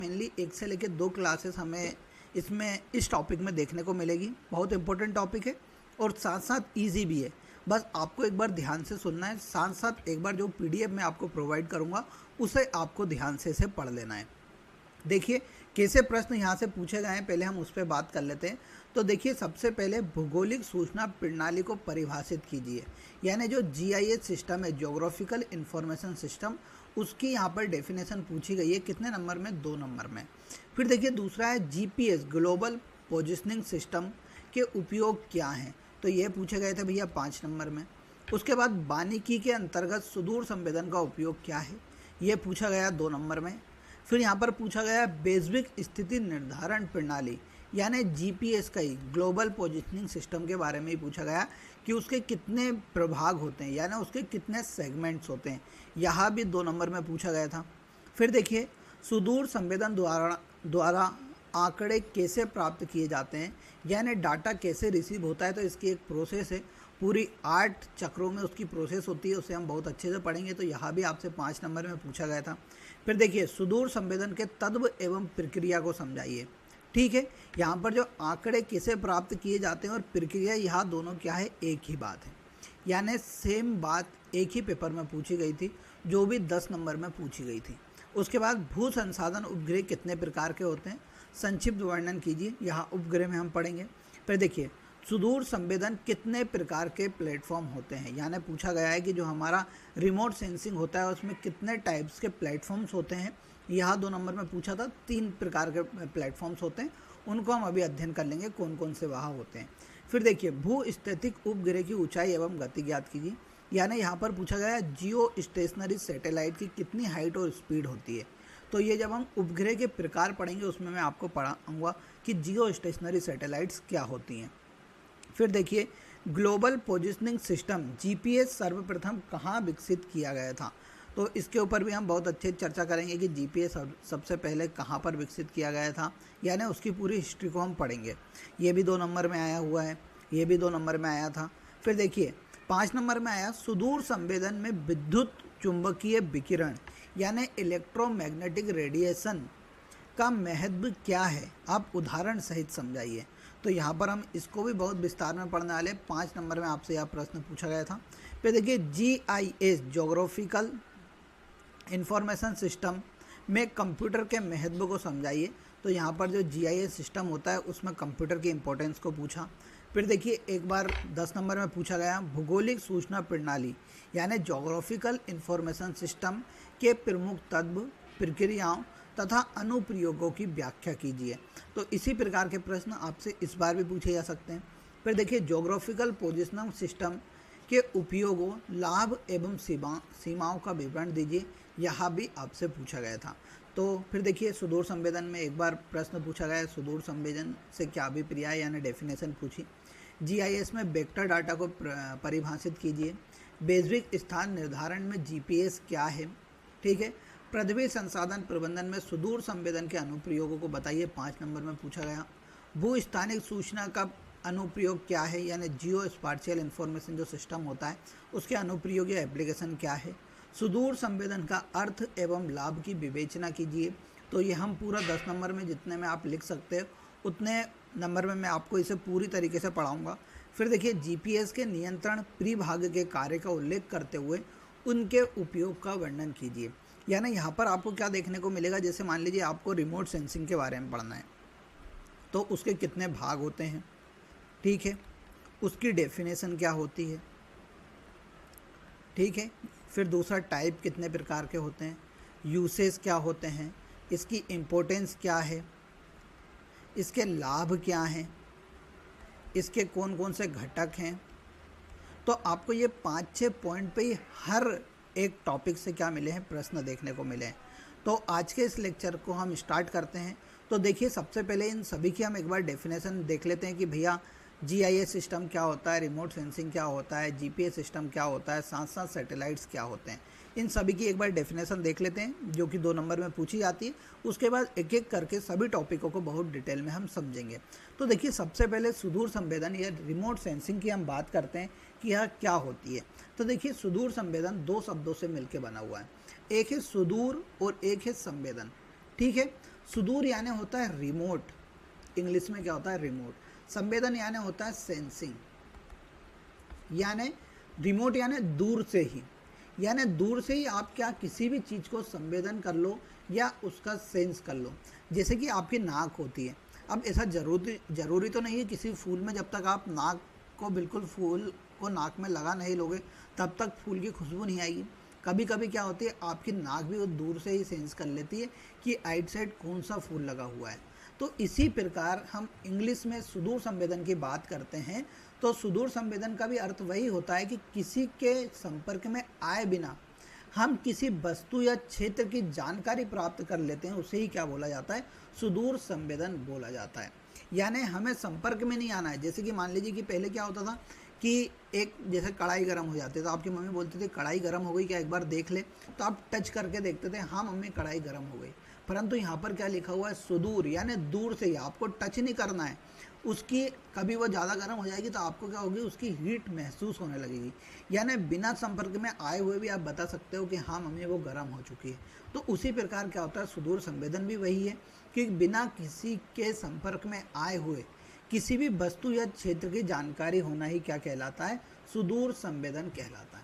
Mainly 1 से लेकर 2 classes हमें इसमें इस टॉपिक में देखने को मिलेगी। बहुत इंपॉर्टेंट टॉपिक है और साथ साथ इजी भी है। बस आपको एक बार ध्यान से सुनना है, साथ साथ एक बार जो पीडीएफ मैं आपको प्रोवाइड करूंगा उसे आपको ध्यान से इसे पढ़ लेना है। देखिए कैसे प्रश्न यहाँ से पूछे गए हैं, पहले हम उस पर बात कर लेते हैं। तो देखिए सबसे पहले भौगोलिक सूचना प्रणाली को परिभाषित कीजिए, यानी जो जीआईएस सिस्टम है, ज्योग्राफिकल इंफॉर्मेशन सिस्टम, उसकी यहाँ पर डेफिनेशन पूछी गई है। कितने नंबर में? 2 नंबर में। फिर देखिए दूसरा है जीपीएस, ग्लोबल पोजिशनिंग सिस्टम के उपयोग क्या हैं, तो ये पूछे गए थे भैया 5 नंबर में। उसके बाद वानिकी के अंतर्गत सुदूर संवेदन का उपयोग क्या है, ये पूछा गया 2 नंबर में। फिर यहाँ पर पूछा गया बेसविक स्थिति निर्धारण प्रणाली, यानी जीपीएस का ही, ग्लोबल पोजिशनिंग सिस्टम के बारे में ही पूछा गया कि उसके कितने प्रभाग होते हैं, यानी उसके कितने सेगमेंट्स होते हैं, यहाँ भी 2 नंबर में पूछा गया था। फिर देखिए सुदूर संवेदन द्वारा आंकड़े कैसे प्राप्त किए जाते हैं, यानी डाटा कैसे रिसीव होता है, तो इसकी एक प्रोसेस है, पूरी 8 चक्रों में उसकी प्रोसेस होती है, उसे हम बहुत अच्छे से पढ़ेंगे। तो यहाँ भी आपसे 5 नंबर में पूछा गया था। फिर देखिए सुदूर संवेदन के तत्व एवं प्रक्रिया को समझाइए। ठीक है, यहाँ पर जो आंकड़े कैसे प्राप्त किए जाते हैं और प्रक्रिया, यहाँ दोनों क्या है, एक ही बात है, यानी सेम बात एक ही पेपर में पूछी गई थी, जो भी 10 नंबर में पूछी गई थी। उसके बाद भू संसाधन उपग्रह कितने प्रकार के होते हैं, संक्षिप्त वर्णन कीजिए, यहाँ उपग्रह में हम पढ़ेंगे। फिर देखिए सुदूर संवेदन कितने प्रकार के प्लेटफॉर्म होते हैं, यानी पूछा गया है कि जो हमारा रिमोट सेंसिंग होता है उसमें कितने टाइप्स के प्लेटफॉर्म्स होते हैं। यहाँ 2 नंबर में पूछा था, 3 प्रकार के प्लेटफॉर्म्स होते हैं, उनको हम अभी अध्ययन कर लेंगे कौन कौन से वहाँ होते हैं। फिर देखिए भू स्थितिक उपग्रह की ऊंचाई एवं गति ज्ञात कीजिए, यानी यहाँ पर पूछा गया है जियो स्टेशनरी सैटेलाइट की कितनी हाइट और स्पीड होती है। तो ये जब हम उपग्रह के प्रकार पढ़ेंगे उसमें मैं आपको पढ़ाऊँगा कि जियो स्टेशनरी सैटेलाइट्स क्या होती हैं। फिर देखिए ग्लोबल पोजिशनिंग सिस्टम जीपीएस सर्वप्रथम कहाँ विकसित किया गया था, तो इसके ऊपर भी हम बहुत अच्छे चर्चा करेंगे कि जीपीएस सबसे पहले कहाँ पर विकसित किया गया था, यानी उसकी पूरी हिस्ट्री को हम पढ़ेंगे। ये भी 2 नंबर में आया हुआ है, ये भी 2 नंबर में आया था। फिर देखिए 5 नंबर में आया सुदूर संवेदन में विद्युत चुंबकीय विकिरण, यानी इलेक्ट्रोमैग्नेटिक रेडिएशन का महत्व क्या है, आप उदाहरण सहित समझाइए। तो यहाँ पर हम इसको भी बहुत विस्तार में पढ़ने वाले। 5 नंबर में आपसे यह प्रश्न पूछा गया था। फिर देखिए जीआईएस, ज्योग्राफिकल इंफॉर्मेशन सिस्टम में कंप्यूटर के महत्व को समझाइए। तो यहाँ पर जो जीआईएस सिस्टम होता है उसमें कंप्यूटर की इंपॉर्टेंस को पूछा। फिर देखिए एक बार 10 नंबर में पूछा गया भौगोलिक सूचना प्रणाली, यानी ज्योग्राफिकल इंफॉर्मेशन सिस्टम के प्रमुख तत्व, प्रक्रियाओं तथा अनुप्रयोगों की व्याख्या कीजिए। तो इसी प्रकार के प्रश्न आपसे इस बार भी पूछे जा सकते हैं। फिर देखिए ज्योग्राफिकल पोजिशनिंग सिस्टम के उपयोगों, लाभ एवं सीमाओं का विवरण दीजिए, यहाँ भी आपसे पूछा गया था। तो फिर देखिए सुदूर संवेदन में एक बार प्रश्न पूछा गया, सुदूर संवेदन से क्या अभिप्राय है, यानी डेफिनेशन पूछी। जीआईएस में वेक्टर डाटा को परिभाषित कीजिए। बेसविक स्थान निर्धारण में जीपीएस क्या है। ठीक है, पृथ्वी संसाधन प्रबंधन में सुदूर संवेदन के अनुप्रयोगों को बताइए, 5 नंबर में पूछा गया। भू स्थानिक सूचना का अनुप्रयोग क्या है, यानी जियो स्पाटियल इंफॉर्मेशन जो सिस्टम होता है उसके अनुप्रयोग या एप्लीकेशन क्या है। सुदूर संवेदन का अर्थ एवं लाभ की विवेचना कीजिए। तो ये हम पूरा 10 नंबर में जितने में आप लिख सकते हो उतने नंबर में मैं आपको इसे पूरी तरीके से पढ़ाऊँगा। फिर देखिए जीपीएस के नियंत्रण परिभाग के कार्य का उल्लेख करते हुए उनके उपयोग का वर्णन कीजिए। यानी यहाँ पर आपको क्या देखने को मिलेगा, जैसे मान लीजिए आपको रिमोट सेंसिंग के बारे में पढ़ना है, तो उसके कितने भाग होते हैं, ठीक है, उसकी डेफिनेशन क्या होती है, ठीक है। फिर दूसरा टाइप कितने प्रकार के होते हैं, यूसेज क्या होते हैं, इसकी इम्पोर्टेंस क्या है, इसके लाभ क्या हैं, इसके कौन कौन से घटक हैं। तो आपको ये 5-6 पॉइंट पे ही हर एक टॉपिक से क्या मिले हैं, प्रश्न देखने को मिले हैं। तो आज के इस लेक्चर को हम स्टार्ट करते हैं। तो देखिए सबसे पहले इन सभी की हम एक बार डेफिनेशन देख लेते हैं कि भैया जीआईएस सिस्टम क्या होता है, रिमोट सेंसिंग क्या होता है, जीपीएस सिस्टम क्या होता है, साथ साथ सैटेलाइट्स क्या होते हैं। इन सभी की एक बार डेफिनेशन देख लेते हैं जो कि 2 नंबर में पूछी जाती है। उसके बाद एक एक करके सभी टॉपिकों को बहुत डिटेल में हम समझेंगे। तो देखिए सबसे पहले सुदूर संवेदन या रिमोट सेंसिंग की हम बात करते हैं कि यह क्या होती है। तो देखिए सुदूर संवेदन 2 शब्दों से मिलकर बना हुआ है, एक है सुदूर और एक है संवेदन। ठीक है, सुदूर यानी होता है रिमोट, इंग्लिश में क्या होता है रिमोट। संवेदन यानी होता है सेंसिंग, यानी रिमोट यानी दूर से ही, यानी दूर से ही आप क्या किसी भी चीज़ को संवेदन कर लो या उसका सेंस कर लो। जैसे कि आपकी नाक होती है, अब ऐसा जरूरी तो नहीं है किसी फूल में जब तक आप नाक को बिल्कुल फूल को नाक में लगा नहीं लोगे तब तक फूल की खुशबू नहीं आएगी। कभी कभी क्या होती है आपकी नाक भी वो दूर से ही सेंस कर लेती है कि आइट साइड कौन सा फूल लगा हुआ है। तो इसी प्रकार हम इंग्लिश में सुदूर संवेदन की बात करते हैं तो सुदूर संवेदन का भी अर्थ वही होता है कि किसी के संपर्क में आए बिना हम किसी वस्तु या क्षेत्र की जानकारी प्राप्त कर लेते हैं, उसे ही क्या बोला जाता है, सुदूर संवेदन बोला जाता है। यानी हमें संपर्क में नहीं आना है। जैसे कि मान लीजिए कि पहले क्या होता था कि एक जैसे कढ़ाई गर्म हो जाती है तो आपकी मम्मी बोलती थी कढ़ाई गर्म हो गई क्या, एक बार देख ले, तो आप टच करके देखते थे, हाँ मम्मी कढ़ाई गर्म हो गई। परंतु यहाँ पर क्या लिखा हुआ है, सुदूर, यानी दूर से ही, आपको टच नहीं करना है उसकी। कभी वो ज़्यादा गर्म हो जाएगी तो आपको क्या होगी, उसकी हीट महसूस होने लगेगी। यानी बिना संपर्क में आए हुए भी आप बता सकते हो कि हाँ मम्मी वो गर्म हो चुकी है। तो उसी प्रकार क्या होता है, सुदूर संवेदन भी वही है कि बिना किसी के संपर्क में आए हुए किसी भी वस्तु या क्षेत्र की जानकारी होना ही क्या कहलाता है, सुदूर संवेदन कहलाता है।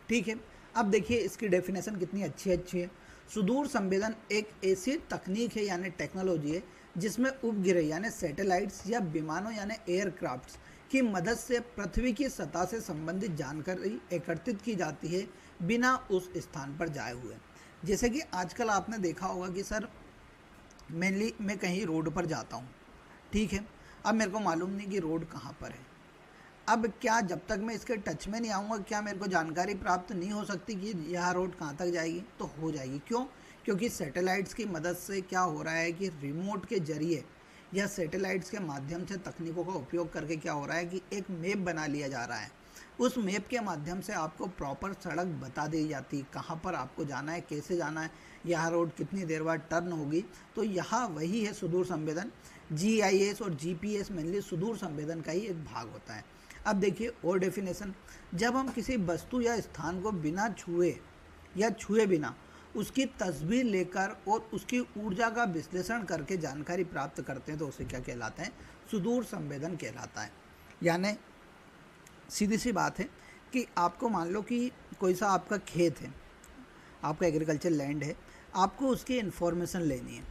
ठीक है, अब देखिए इसकी डेफिनेशन कितनी अच्छी है। सुदूर संवेदन एक ऐसी तकनीक है यानी टेक्नोलॉजी है जिसमें उपग्रह यानी सैटेलाइट्स या विमानों यानी एयरक्राफ्ट्स की मदद से पृथ्वी की सतह से संबंधित जानकारी एकत्रित की जाती है बिना उस स्थान पर जाए हुए। जैसे कि आजकल आपने देखा होगा कि सर मेनली मैं कहीं रोड पर जाता हूँ, ठीक है, अब मेरे को मालूम नहीं कि रोड कहाँ पर है। अब क्या जब तक मैं इसके टच में नहीं आऊँगा क्या मेरे को जानकारी प्राप्त नहीं हो सकती कि यह रोड कहाँ तक जाएगी? तो हो जाएगी। क्यों? क्योंकि सैटेलाइट्स की मदद से क्या हो रहा है कि रिमोट के जरिए या सैटेलाइट्स के माध्यम से तकनीकों का उपयोग करके क्या हो रहा है कि एक मैप बना लिया जा रहा है। उस मैप के माध्यम से आपको प्रॉपर सड़क बता दी जाती है, कहाँ पर आपको जाना है, कैसे जाना है, यह रोड कितनी देर बाद टर्न होगी। तो यहाँ वही है सुदूर संवेदन। GIS और GPS मेनली सुदूर संवेदन का ही एक भाग होता है। अब देखिए और डेफिनेशन, जब हम किसी वस्तु या स्थान को बिना छुए या छुए बिना उसकी तस्वीर लेकर और उसकी ऊर्जा का विश्लेषण करके जानकारी प्राप्त करते हैं तो उसे क्या कहलाता है, सुदूर संवेदन कहलाता है। यानी सीधी सी बात है कि आपको मान लो कि कोई सा आपका खेत है, आपका एग्रीकल्चर लैंड है, आपको उसकी इन्फॉर्मेशन लेनी है,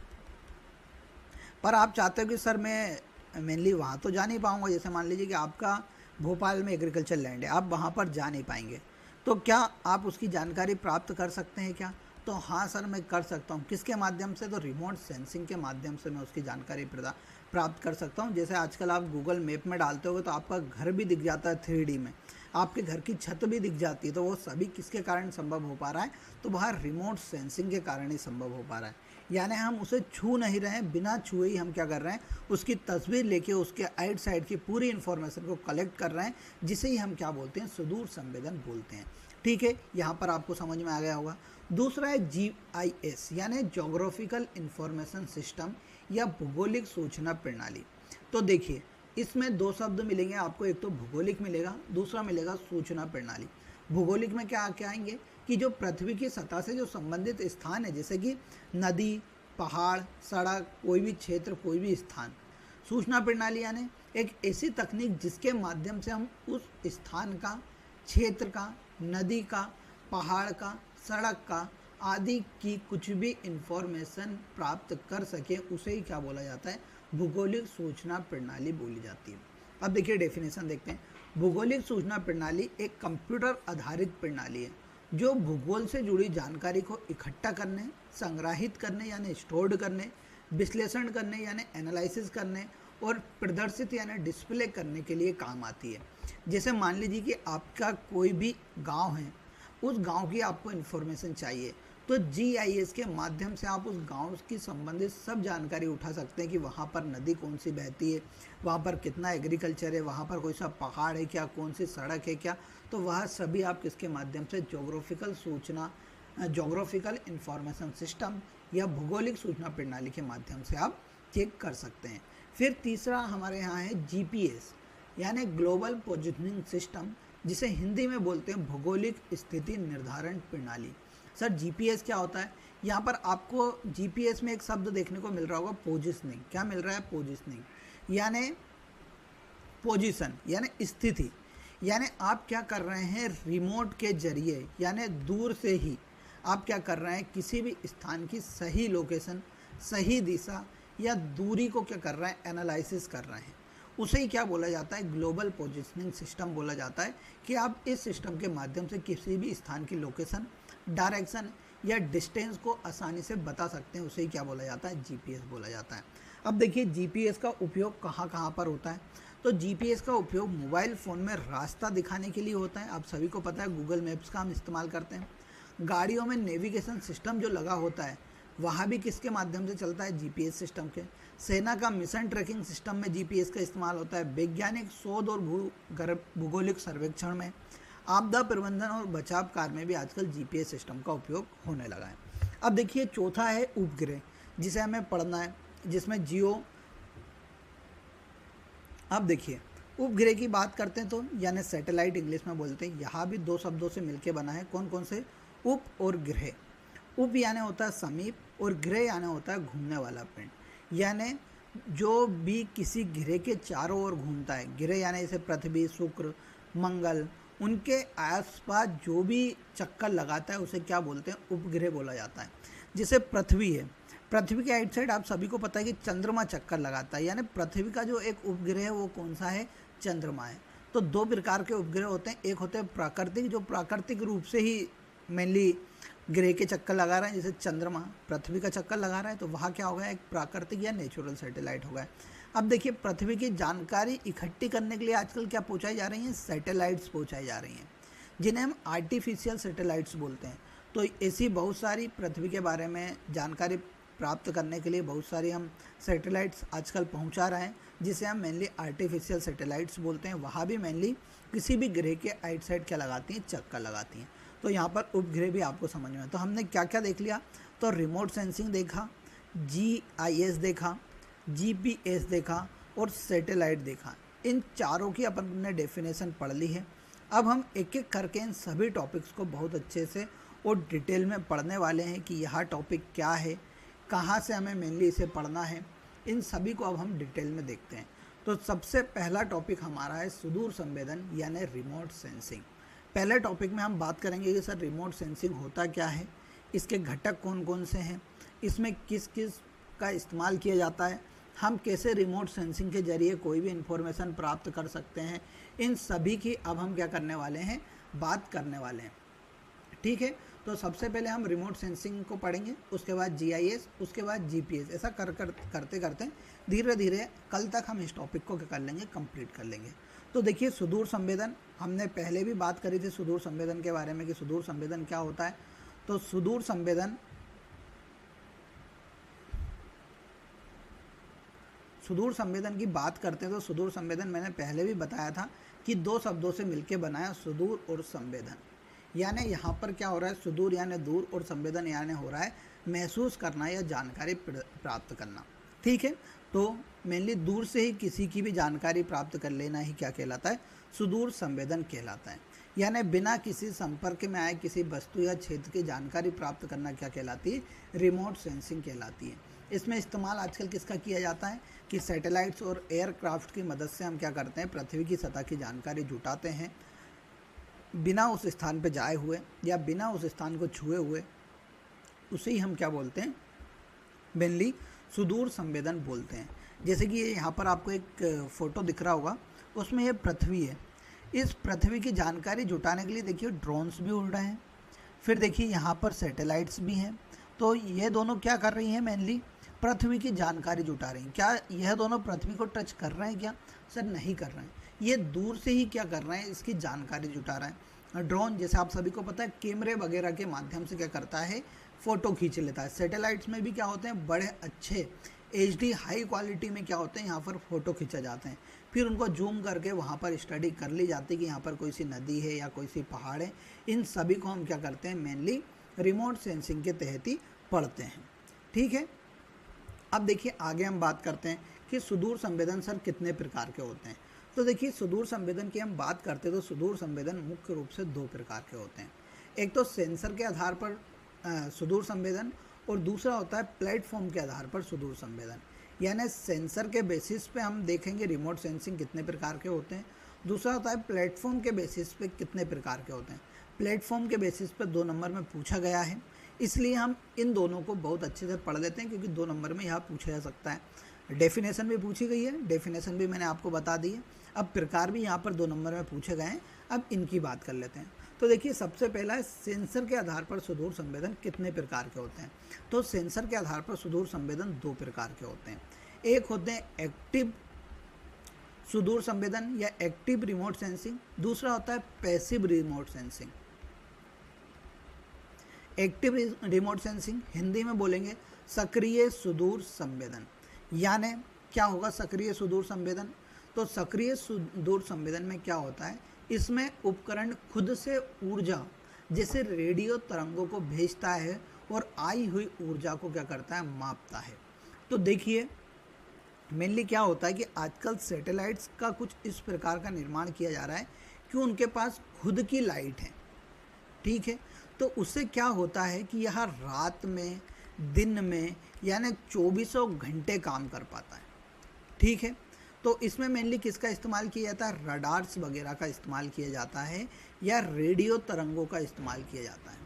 पर आप चाहते हो कि सर मैं मेनली वहाँ तो जा नहीं पाऊँगा। जैसे मान लीजिए कि आपका भोपाल में एग्रीकल्चर लैंड है, आप वहाँ पर जा नहीं पाएंगे, तो क्या आप उसकी जानकारी प्राप्त कर सकते हैं क्या? तो हाँ सर मैं कर सकता हूँ। किसके माध्यम से? तो रिमोट सेंसिंग के माध्यम से मैं उसकी जानकारी प्राप्त कर सकता हूँ। जैसे आजकल आप गूगल मैप में डालते हो तो आपका घर भी दिख जाता है 3D में, आपके घर की छत भी दिख जाती है। तो वो सभी किसके कारण संभव हो पा रहा है? तो वह रिमोट सेंसिंग के कारण ही संभव हो पा रहा है। यानी हम उसे छू नहीं रहे हैं, बिना छुए ही हम क्या कर रहे हैं, उसकी तस्वीर लेके उसके आइट साइड की पूरी इन्फॉर्मेशन को कलेक्ट कर रहे हैं, जिसे ही हम क्या बोलते हैं, सुदूर संवेदन बोलते हैं। ठीक है, यहाँ पर आपको समझ में आ गया होगा। दूसरा है GIS यानी जोग्राफिकल इंफॉर्मेशन सिस्टम या भूगोलिक सूचना प्रणाली। तो देखिए इसमें दो शब्द मिलेंगे आपको, एक तो भूगोलिक मिलेगा, दूसरा मिलेगा सूचना प्रणाली। भूगोलिक में क्या आएंगे कि जो पृथ्वी की सतह से जो संबंधित स्थान है, जैसे कि नदी, पहाड़, सड़क, कोई भी क्षेत्र, कोई भी स्थान। सूचना प्रणाली यानी एक ऐसी तकनीक जिसके माध्यम से हम उस स्थान का, क्षेत्र का, नदी का, पहाड़ का, सड़क का आदि की कुछ भी इंफॉर्मेशन प्राप्त कर सके, उसे ही क्या बोला जाता है, भूगोलिक सूचना प्रणाली बोली जाती है। अब देखिए डेफिनेशन देखते हैं। भूगोलिक सूचना प्रणाली एक कंप्यूटर आधारित प्रणाली है जो भूगोल से जुड़ी जानकारी को इकट्ठा करने, संग्रहित करने यानी स्टोर्ड करने, विश्लेषण करने यानी एनालिसिस करने और प्रदर्शित यानी डिस्प्ले करने के लिए काम आती है। जैसे मान लीजिए कि आपका कोई भी गांव है, उस गांव की आपको इन्फॉर्मेशन चाहिए, तो GIS के माध्यम से आप उस गांव की संबंधित सब जानकारी उठा सकते हैं कि वहाँ पर नदी कौन सी बहती है, वहाँ पर कितना एग्रीकल्चर है, वहाँ पर कोई सा पहाड़ है क्या, कौन सी सड़क है क्या। तो वह सभी आप किसके माध्यम से, जोग्राफिकल इंफॉर्मेशन सिस्टम या भूगोलिक सूचना प्रणाली के माध्यम से आप चेक कर सकते हैं। फिर तीसरा हमारे यहाँ है GPS यानी ग्लोबल पोजिशनिंग सिस्टम, जिसे हिंदी में बोलते हैं भौगोलिक स्थिति निर्धारण प्रणाली। सर GPS क्या होता है? यहाँ पर आपको जीपीएस में एक शब्द देखने को मिल रहा होगा, पोजिशनिंग। क्या मिल रहा है? पोजिशनिंग यानी पोजीशन यानी स्थिति। यानी आप क्या कर रहे हैं, रिमोट के जरिए यानी दूर से ही आप क्या कर रहे हैं, किसी भी स्थान की सही लोकेशन, सही दिशा या दूरी को क्या कर रहे हैं, एनालिसिस कर रहे हैं। उसे ही क्या बोला जाता है, ग्लोबल पोजीशनिंग सिस्टम बोला जाता है। कि आप इस सिस्टम के माध्यम से किसी भी स्थान की लोकेशन, डायरेक्शन या डिस्टेंस को आसानी से बता सकते हैं। उसे ही क्या बोला जाता है, जीपीएस बोला जाता है। अब देखिए जीपीएस का उपयोग कहाँ कहाँ पर होता है। तो जीपीएस का उपयोग मोबाइल फ़ोन में रास्ता दिखाने के लिए होता है। आप सभी को पता है गूगल मैप्स का हम इस्तेमाल करते हैं। गाड़ियों में नेविगेशन सिस्टम जो लगा होता है वहाँ भी किसके माध्यम से चलता है, जीपीएस सिस्टम के। सेना का मिशन ट्रैकिंग सिस्टम में जीपीएस का इस्तेमाल होता है। वैज्ञानिक शोध और भूगोलिक सर्वेक्षण में, आपदा प्रबंधन और बचाव कार्य में भी आजकल जीपीएस सिस्टम का उपयोग होने लगा है। अब देखिए चौथा है उपग्रह, जिसे हमें पढ़ना है, जिसमें जियो। अब देखिए उपग्रह की बात करते हैं तो यानी सैटेलाइट इंग्लिश में बोलते हैं। यहाँ भी दो शब्दों से मिलके बना है। कौन कौन से? उप और गृह। उप यानी होता है समीप और गृह यानी होता है घूमने वाला पिंड। यानी जो भी किसी गृह के चारों ओर घूमता है, गृह यानी जैसे पृथ्वी, शुक्र, मंगल, उनके आसपास जो भी चक्कर लगाता है उसे क्या बोलते हैं, उपग्रह बोला जाता है। जैसे पृथ्वी है, पृथ्वी के आइट साइड आप सभी को पता है कि चंद्रमा चक्कर लगाता है। यानी पृथ्वी का जो एक उपग्रह है वो कौन सा है, चंद्रमा है। तो दो प्रकार के उपग्रह होते हैं। एक होते हैं प्राकृतिक, जो प्राकृतिक रूप से ही मेनली ग्रह के चक्कर लगा रहा है। जैसे चंद्रमा पृथ्वी का चक्कर लगा रहा है तो वहाँ क्या होगा, एक प्राकृतिक या नेचुरल सैटेलाइट होगा। अब देखिए पृथ्वी की जानकारी इकट्ठी करने के लिए आजकल क्या पहुँचाई जा रही हैं, सैटेलाइट्स पहुँचाई जा रही हैं, जिन्हें हम आर्टिफिशियल सैटेलाइट्स बोलते हैं। तो ऐसी बहुत सारी पृथ्वी के बारे में जानकारी प्राप्त करने के लिए बहुत सारी हम सैटेलाइट्स आजकल पहुंचा रहे हैं, जिसे हम मेनली आर्टिफिशियल सैटेलाइट्स बोलते हैं। वहाँ भी मेनली किसी भी ग्रह के आइट साइड क्या लगाती हैं, चक्कर लगाती हैं। तो यहाँ पर उपग्रह भी आपको समझ में। तो हमने क्या क्या देख लिया, तो रिमोट सेंसिंग देखा, जीआईएस देखा, जीपीएस देखा और सैटेलाइट देखा। इन चारों की अपन ने डेफिनेशन पढ़ ली है। अब हम एक एक करके इन सभी टॉपिक्स को बहुत अच्छे से और डिटेल में पढ़ने वाले हैं कि यह टॉपिक क्या है, कहाँ से हमें मेनली इसे पढ़ना है। इन सभी को अब हम डिटेल में देखते हैं। तो सबसे पहला टॉपिक हमारा है सुदूर संवेदन यानी रिमोट सेंसिंग। पहले टॉपिक में हम बात करेंगे कि सर रिमोट सेंसिंग होता क्या है, इसके घटक कौन कौन से हैं, इसमें किस किस का इस्तेमाल किया जाता है, हम कैसे रिमोट सेंसिंग के जरिए कोई भी इन्फॉर्मेशन प्राप्त कर सकते हैं। इन सभी की अब हम क्या करने वाले हैं, बात करने वाले हैं। ठीक है, तो सबसे पहले हम रिमोट सेंसिंग को पढ़ेंगे, उसके बाद जीआईएस, उसके बाद जीपीएस। ऐसा करते करते धीरे धीरे कल तक हम इस टॉपिक को क्या कर लेंगे, कंप्लीट कर लेंगे। तो देखिए सुदूर संवेदन, हमने पहले भी बात करी थी सुदूर संवेदन के बारे में कि सुदूर संवेदन क्या होता है। तो सुदूर संवेदन की बात करते हैं तो सुदूर संवेदन मैंने पहले भी बताया था कि दो शब्दों से मिलकर बना है, सुदूर और संवेदन। यानी यहाँ पर क्या हो रहा है, सुदूर यानी दूर और संवेदन यानी हो रहा है महसूस करना या जानकारी प्राप्त करना। ठीक है, तो मेनली दूर से ही किसी की भी जानकारी प्राप्त कर लेना ही क्या कहलाता है, सुदूर संवेदन कहलाता है। यानी बिना किसी संपर्क में आए किसी वस्तु या क्षेत्र की जानकारी प्राप्त करना क्या कहलाती है, रिमोट सेंसिंग कहलाती है। इसमें इस्तेमाल आजकल किसका किया जाता है कि सैटेलाइट्स और एयरक्राफ्ट की मदद से हम क्या करते हैं, पृथ्वी की सतह की जानकारी जुटाते हैं, बिना उस स्थान पर जाए हुए या बिना उस स्थान को छुए हुए। उसे ही हम क्या बोलते हैं, मेनली सुदूर संवेदन बोलते हैं। जैसे कि ये यहाँ पर आपको एक फ़ोटो दिख रहा होगा, उसमें ये पृथ्वी है। इस पृथ्वी की जानकारी जुटाने के लिए देखिए ड्रोन्स भी उड़ रहे हैं, फिर देखिए यहाँ पर सैटेलाइट्स भी हैं। तो ये दोनों क्या कर रही हैं, मेनली पृथ्वी की जानकारी जुटा रही हैं। क्या यह दोनों पृथ्वी को टच कर रहे हैं क्या, सर नहीं कर रहे हैं। ये दूर से ही क्या कर रहे हैं, इसकी जानकारी जुटा रहे हैं। ड्रोन जैसे आप सभी को पता है कैमरे वगैरह के माध्यम से क्या करता है, फ़ोटो खींच लेता है। सैटेलाइट्स में भी क्या होते हैं, बड़े अच्छे HD हाई क्वालिटी में क्या होते हैं, यहाँ पर फ़ोटो खींचे जाते हैं, फिर उनको जूम करके वहाँ पर स्टडी कर ली जाती है कि यहाँ पर कोई सी नदी है या कोई सी पहाड़ है। इन सभी को हम क्या करते हैं, मेनली रिमोट सेंसिंग के तहत ही पढ़ते हैं। ठीक है, अब देखिए आगे हम बात करते हैं कि सुदूर संवेदन सर कितने प्रकार के होते हैं। तो देखिए सुदूर संवेदन की हम बात करते हैं तो सुदूर संवेदन मुख्य रूप से दो प्रकार के होते हैं। एक तो सेंसर के आधार पर सुदूर संवेदन, और दूसरा होता है प्लेटफॉर्म के आधार पर सुदूर संवेदन, यानी सेंसर के बेसिस पे हम देखेंगे रिमोट सेंसिंग कितने प्रकार के होते हैं। दूसरा होता है प्लेटफॉर्म के बेसिस पे कितने प्रकार के होते हैं। प्लेटफॉर्म के बेसिस पे 2 नंबर में पूछा गया है, इसलिए हम इन दोनों को बहुत अच्छे से पढ़ लेते हैं, क्योंकि 2 नंबर में यहाँ पूछा जा सकता है। डेफिनेशन भी पूछी गई है, डेफिनेशन भी मैंने आपको बता दी है। अब प्रकार भी यहाँ पर 2 नंबर में पूछे गए हैं, अब इनकी बात कर लेते हैं। तो देखिए सबसे पहला है सेंसर के आधार पर सुदूर संवेदन कितने प्रकार के होते हैं। तो सेंसर के आधार पर सुदूर संवेदन 2 प्रकार के होते हैं। एक होते हैं एक्टिव सुदूर संवेदन या एक्टिव रिमोट सेंसिंग, दूसरा होता है passive remote sensing. Active remote sensing Hindi में बोलेंगे सक्रिय सुदूर संवेदन। यानी क्या होगा सक्रिय सुदूर संवेदन? तो सक्रिय सुदूर संवेदन में क्या होता है, इसमें उपकरण खुद से ऊर्जा जैसे रेडियो तरंगों को भेजता है और आई हुई ऊर्जा को क्या करता है, मापता है। तो देखिए मेनली क्या होता है कि आजकल सैटेलाइट्स का कुछ इस प्रकार का निर्माण किया जा रहा है कि उनके पास खुद की लाइट है, ठीक है। तो उससे क्या होता है कि यह रात में, दिन में, यानी 24 घंटे काम कर पाता है, ठीक है। तो इसमें मेनली किसका इस्तेमाल किया जाता है, रडार्स वगैरह का इस्तेमाल किया जाता है या रेडियो तरंगों का इस्तेमाल किया जाता है।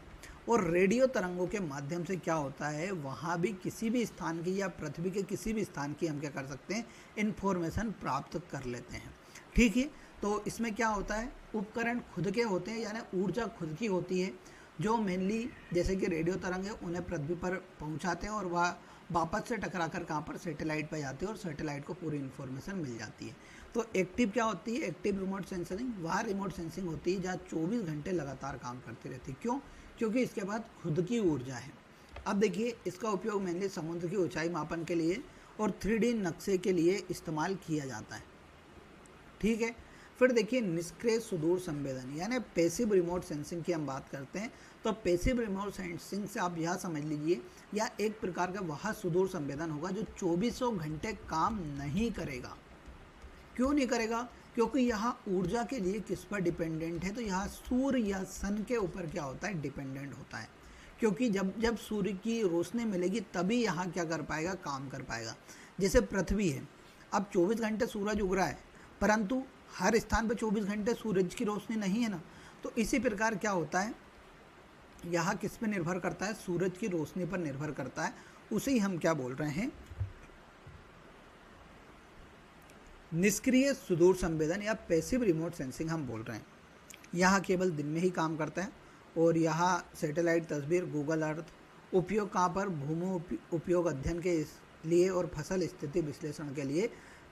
और रेडियो तरंगों के माध्यम से क्या होता है, वहाँ भी किसी भी स्थान की या पृथ्वी के किसी भी स्थान की हम क्या कर सकते हैं, इन्फॉर्मेशन प्राप्त कर लेते हैं, ठीक है। तो इसमें क्या होता है, उपकरण खुद के होते हैं, यानी ऊर्जा खुद की होती है, जो मेनली जैसे कि रेडियो तरंग है उन्हें पृथ्वी पर पहुंचाते हैं और वह वापस से टकरा कर कहाँ पर, सैटेलाइट पर जाते हैं और सैटेलाइट को पूरी इन्फॉर्मेशन मिल जाती है। तो एक्टिव क्या होती है, एक्टिव रिमोट सेंसिंग, वह रिमोट सेंसिंग होती है जहाँ 24 घंटे लगातार काम करती रहती है। क्यों? क्योंकि इसके बाद खुद की ऊर्जा है। अब देखिए इसका उपयोग मेनली समुद्र की ऊंचाई मापन के लिए और 3D नक्शे के लिए इस्तेमाल किया जाता है, ठीक है। फिर देखिए निष्क्रिय सुदूर संवेदन यानी पैसिव रिमोट सेंसिंग की हम बात करते हैं। तो पैसिव रिमोट सेंसिंग से आप यह समझ लीजिए, या एक प्रकार का वह सुदूर संवेदन होगा जो 24 घंटे काम नहीं करेगा। क्यों नहीं करेगा? क्योंकि यहाँ ऊर्जा के लिए किस पर डिपेंडेंट है, तो यहाँ सूर्य या सन के ऊपर क्या होता है, डिपेंडेंट होता है। क्योंकि जब सूर्य की रोशनी मिलेगी तभी यहाँ क्या कर पाएगा, काम कर पाएगा। जैसे पृथ्वी है, अब 24 घंटे सूरज उग रहा है, परंतु हर स्थान पर 24 घंटे सूरज की रोशनी नहीं है ना। तो इसी प्रकार क्या होता है, यहाँ किस पे निर्भर करता है, सूरज की रोशनी पर निर्भर करता है। उसे ही हम क्या बोल रहे हैं, निष्क्रिय सुदूर संवेदन या पैसिव रिमोट सेंसिंग हम बोल रहे हैं। यहाँ केवल दिन में ही काम करता है और यहाँ सैटेलाइट तस्वीर, गूगल अर्थ उपयोग कहाँ पर, भूमि उपयोग अध्ययन के लिए और फसल स्थिति विश्लेषण के लिए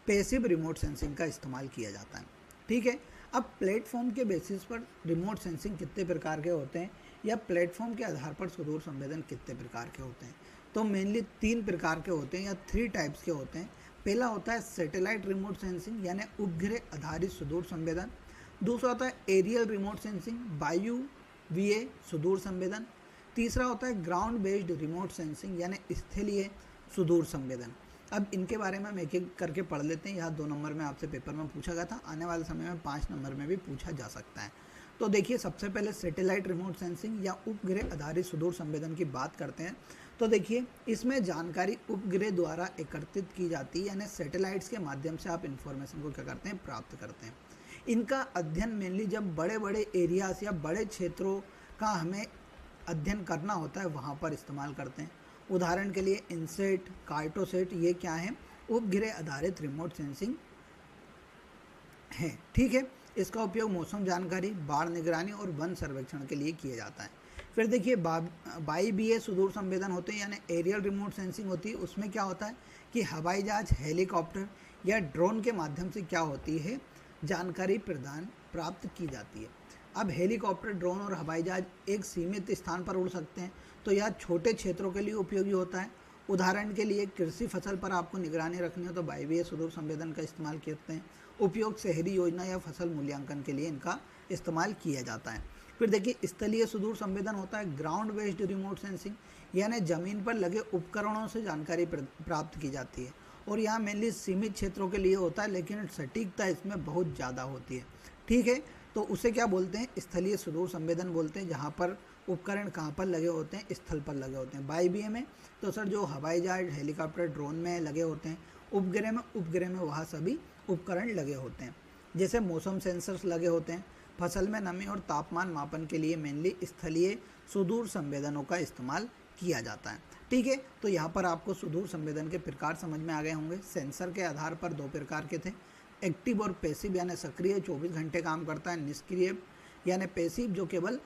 पैसिव रिमोट सेंसिंग का इस्तेमाल किया जाता है, ठीक है। अब प्लेटफॉर्म के बेसिस पर रिमोट सेंसिंग कितने प्रकार के होते हैं या प्लेटफॉर्म के आधार पर सुदूर संवेदन कितने प्रकार के होते हैं, तो मेनली 3 प्रकार के होते हैं या 3 टाइप्स के होते हैं। पहला होता है सैटेलाइट रिमोट सेंसिंग यानी उपग्रह आधारित सुदूर संवेदन। दूसरा होता है एरियल रिमोट सेंसिंग, वायुवीय सुदूर संवेदन। तीसरा होता है ग्राउंड बेस्ड रिमोट सेंसिंग यानी स्थलीय सुदूर संवेदन। अब इनके बारे में हम एक एक करके पढ़ लेते हैं। यहाँ 2 नंबर में आपसे पेपर में पूछा गया था, आने वाले समय में 5 नंबर में भी पूछा जा सकता है। तो देखिए सबसे पहले सैटेलाइट रिमोट सेंसिंग या उपग्रह आधारित सुदूर संवेदन की बात करते हैं। तो देखिए इसमें जानकारी उपग्रह द्वारा एकत्रित की जाती है, यानी सैटेलाइट्स के माध्यम से आप इन्फॉर्मेशन को क्या करते हैं, प्राप्त करते हैं। इनका अध्ययन मेनली जब बड़े बड़े एरियाज या बड़े क्षेत्रों का हमें अध्ययन करना होता है वहाँ पर इस्तेमाल करते हैं। उदाहरण के लिए इनसेट, कार्टोसेट, ये क्या है, उपग्रह आधारित रिमोट सेंसिंग है, ठीक है। इसका उपयोग मौसम जानकारी, बाढ़ निगरानी और वन सर्वेक्षण के लिए किया जाता है। फिर देखिए वायुवीय सुदूर संवेदन होते हैं यानी एरियल रिमोट सेंसिंग होती है। उसमें क्या होता है कि हवाई जहाज, हेलीकॉप्टर या ड्रोन के माध्यम से क्या होती है, जानकारी प्राप्त की जाती है। अब हेलीकॉप्टर, ड्रोन और हवाई जहाज एक सीमित स्थान पर उड़ सकते हैं, तो यह छोटे क्षेत्रों के लिए उपयोगी होता है। उदाहरण के लिए कृषि फसल पर आपको निगरानी रखनी हो तो वायुवीय सुदूर संवेदन का इस्तेमाल करते हैं। उपयोग शहरी योजना या फसल मूल्यांकन के लिए इनका इस्तेमाल किया जाता है। फिर देखिए स्थलीय सुदूर संवेदन होता है ग्राउंड बेस्ड रिमोट सेंसिंग, यानी ज़मीन पर लगे उपकरणों से जानकारी प्राप्त की जाती है और यहाँ मेनली सीमित क्षेत्रों के लिए होता है, लेकिन सटीकता इसमें बहुत ज़्यादा होती है, ठीक है। तो उसे क्या बोलते हैं, स्थलीय सुदूर संवेदन बोलते हैं, जहाँ पर उपकरण कहाँ पर लगे होते हैं, स्थल पर लगे होते हैं। वायवीय में तो सर जो हवाई जहाज, हेलीकॉप्टर, ड्रोन में लगे होते हैं। उपग्रह में वहाँ सभी उपकरण लगे होते हैं। जैसे मौसम सेंसर्स लगे होते हैं। फसल में नमी और तापमान मापन के लिए मेनली स्थलीय सुदूर संवेदनों का इस्तेमाल किया जाता है। ठीक है, तो यहाँ पर आपको सुदूर संवेदन के प्रकार समझ में आ गए होंगे। सेंसर के आधार पर 2 प्रकार के थे, एक्टिव और पैसिव, यानी सक्रिय 24 घंटे काम करता है, निष्क्रिय यानी पैसिव जो केवल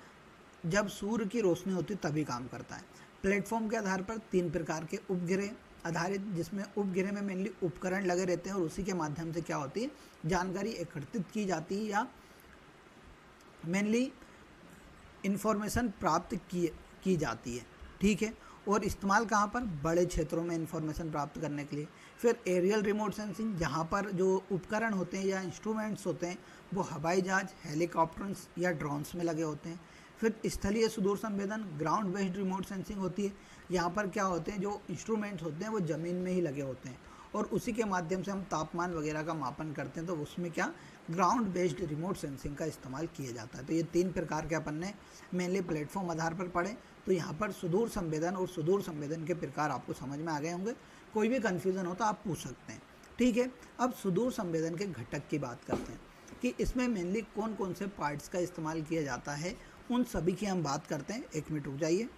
जब सूर्य की रोशनी होती तभी काम करता है। प्लेटफॉर्म के आधार पर 3 प्रकार के उपग्रह आधारित, जिसमें उपग्रह में मेनली उपकरण लगे रहते हैं और उसी के माध्यम से क्या होती है, जानकारी एकत्रित की जाती है या मेनली इंफॉर्मेशन प्राप्त की जाती है। ठीक है, और इस्तेमाल कहाँ पर, बड़े क्षेत्रों में इंफॉर्मेशन प्राप्त करने के लिए। फिर एरियल रिमोट सेंसिंग, जहाँ पर जो उपकरण होते हैं या इंस्ट्रूमेंट्स होते हैं वो हवाई जहाज, हेलीकॉप्टर्स या ड्रोन्स में लगे होते हैं। फिर स्थलीय सुदूर संवेदन, ग्राउंड बेस्ड रिमोट सेंसिंग होती है। यहाँ पर क्या होते हैं, जो इंस्ट्रूमेंट्स होते हैं वो ज़मीन में ही लगे होते हैं और उसी के माध्यम से हम तापमान वगैरह का मापन करते हैं, तो उसमें क्या ग्राउंड बेस्ड रिमोट सेंसिंग का इस्तेमाल किया जाता है। तो ये 3 प्रकार के अपन ने मेनली प्लेटफॉर्म आधार पर पढ़े। तो यहाँ पर सुदूर संवेदन और सुदूर संवेदन के प्रकार आपको समझ में आ गए होंगे। कोई भी कन्फ्यूज़न हो तो आप पूछ सकते हैं। ठीक है, अब सुदूर संवेदन के घटक की बात करते हैं कि इसमें मेनली कौन कौन से पार्ट्स का इस्तेमाल किया जाता है, उन सभी की हम बात करते हैं। 1 मिनट रुक जाइए।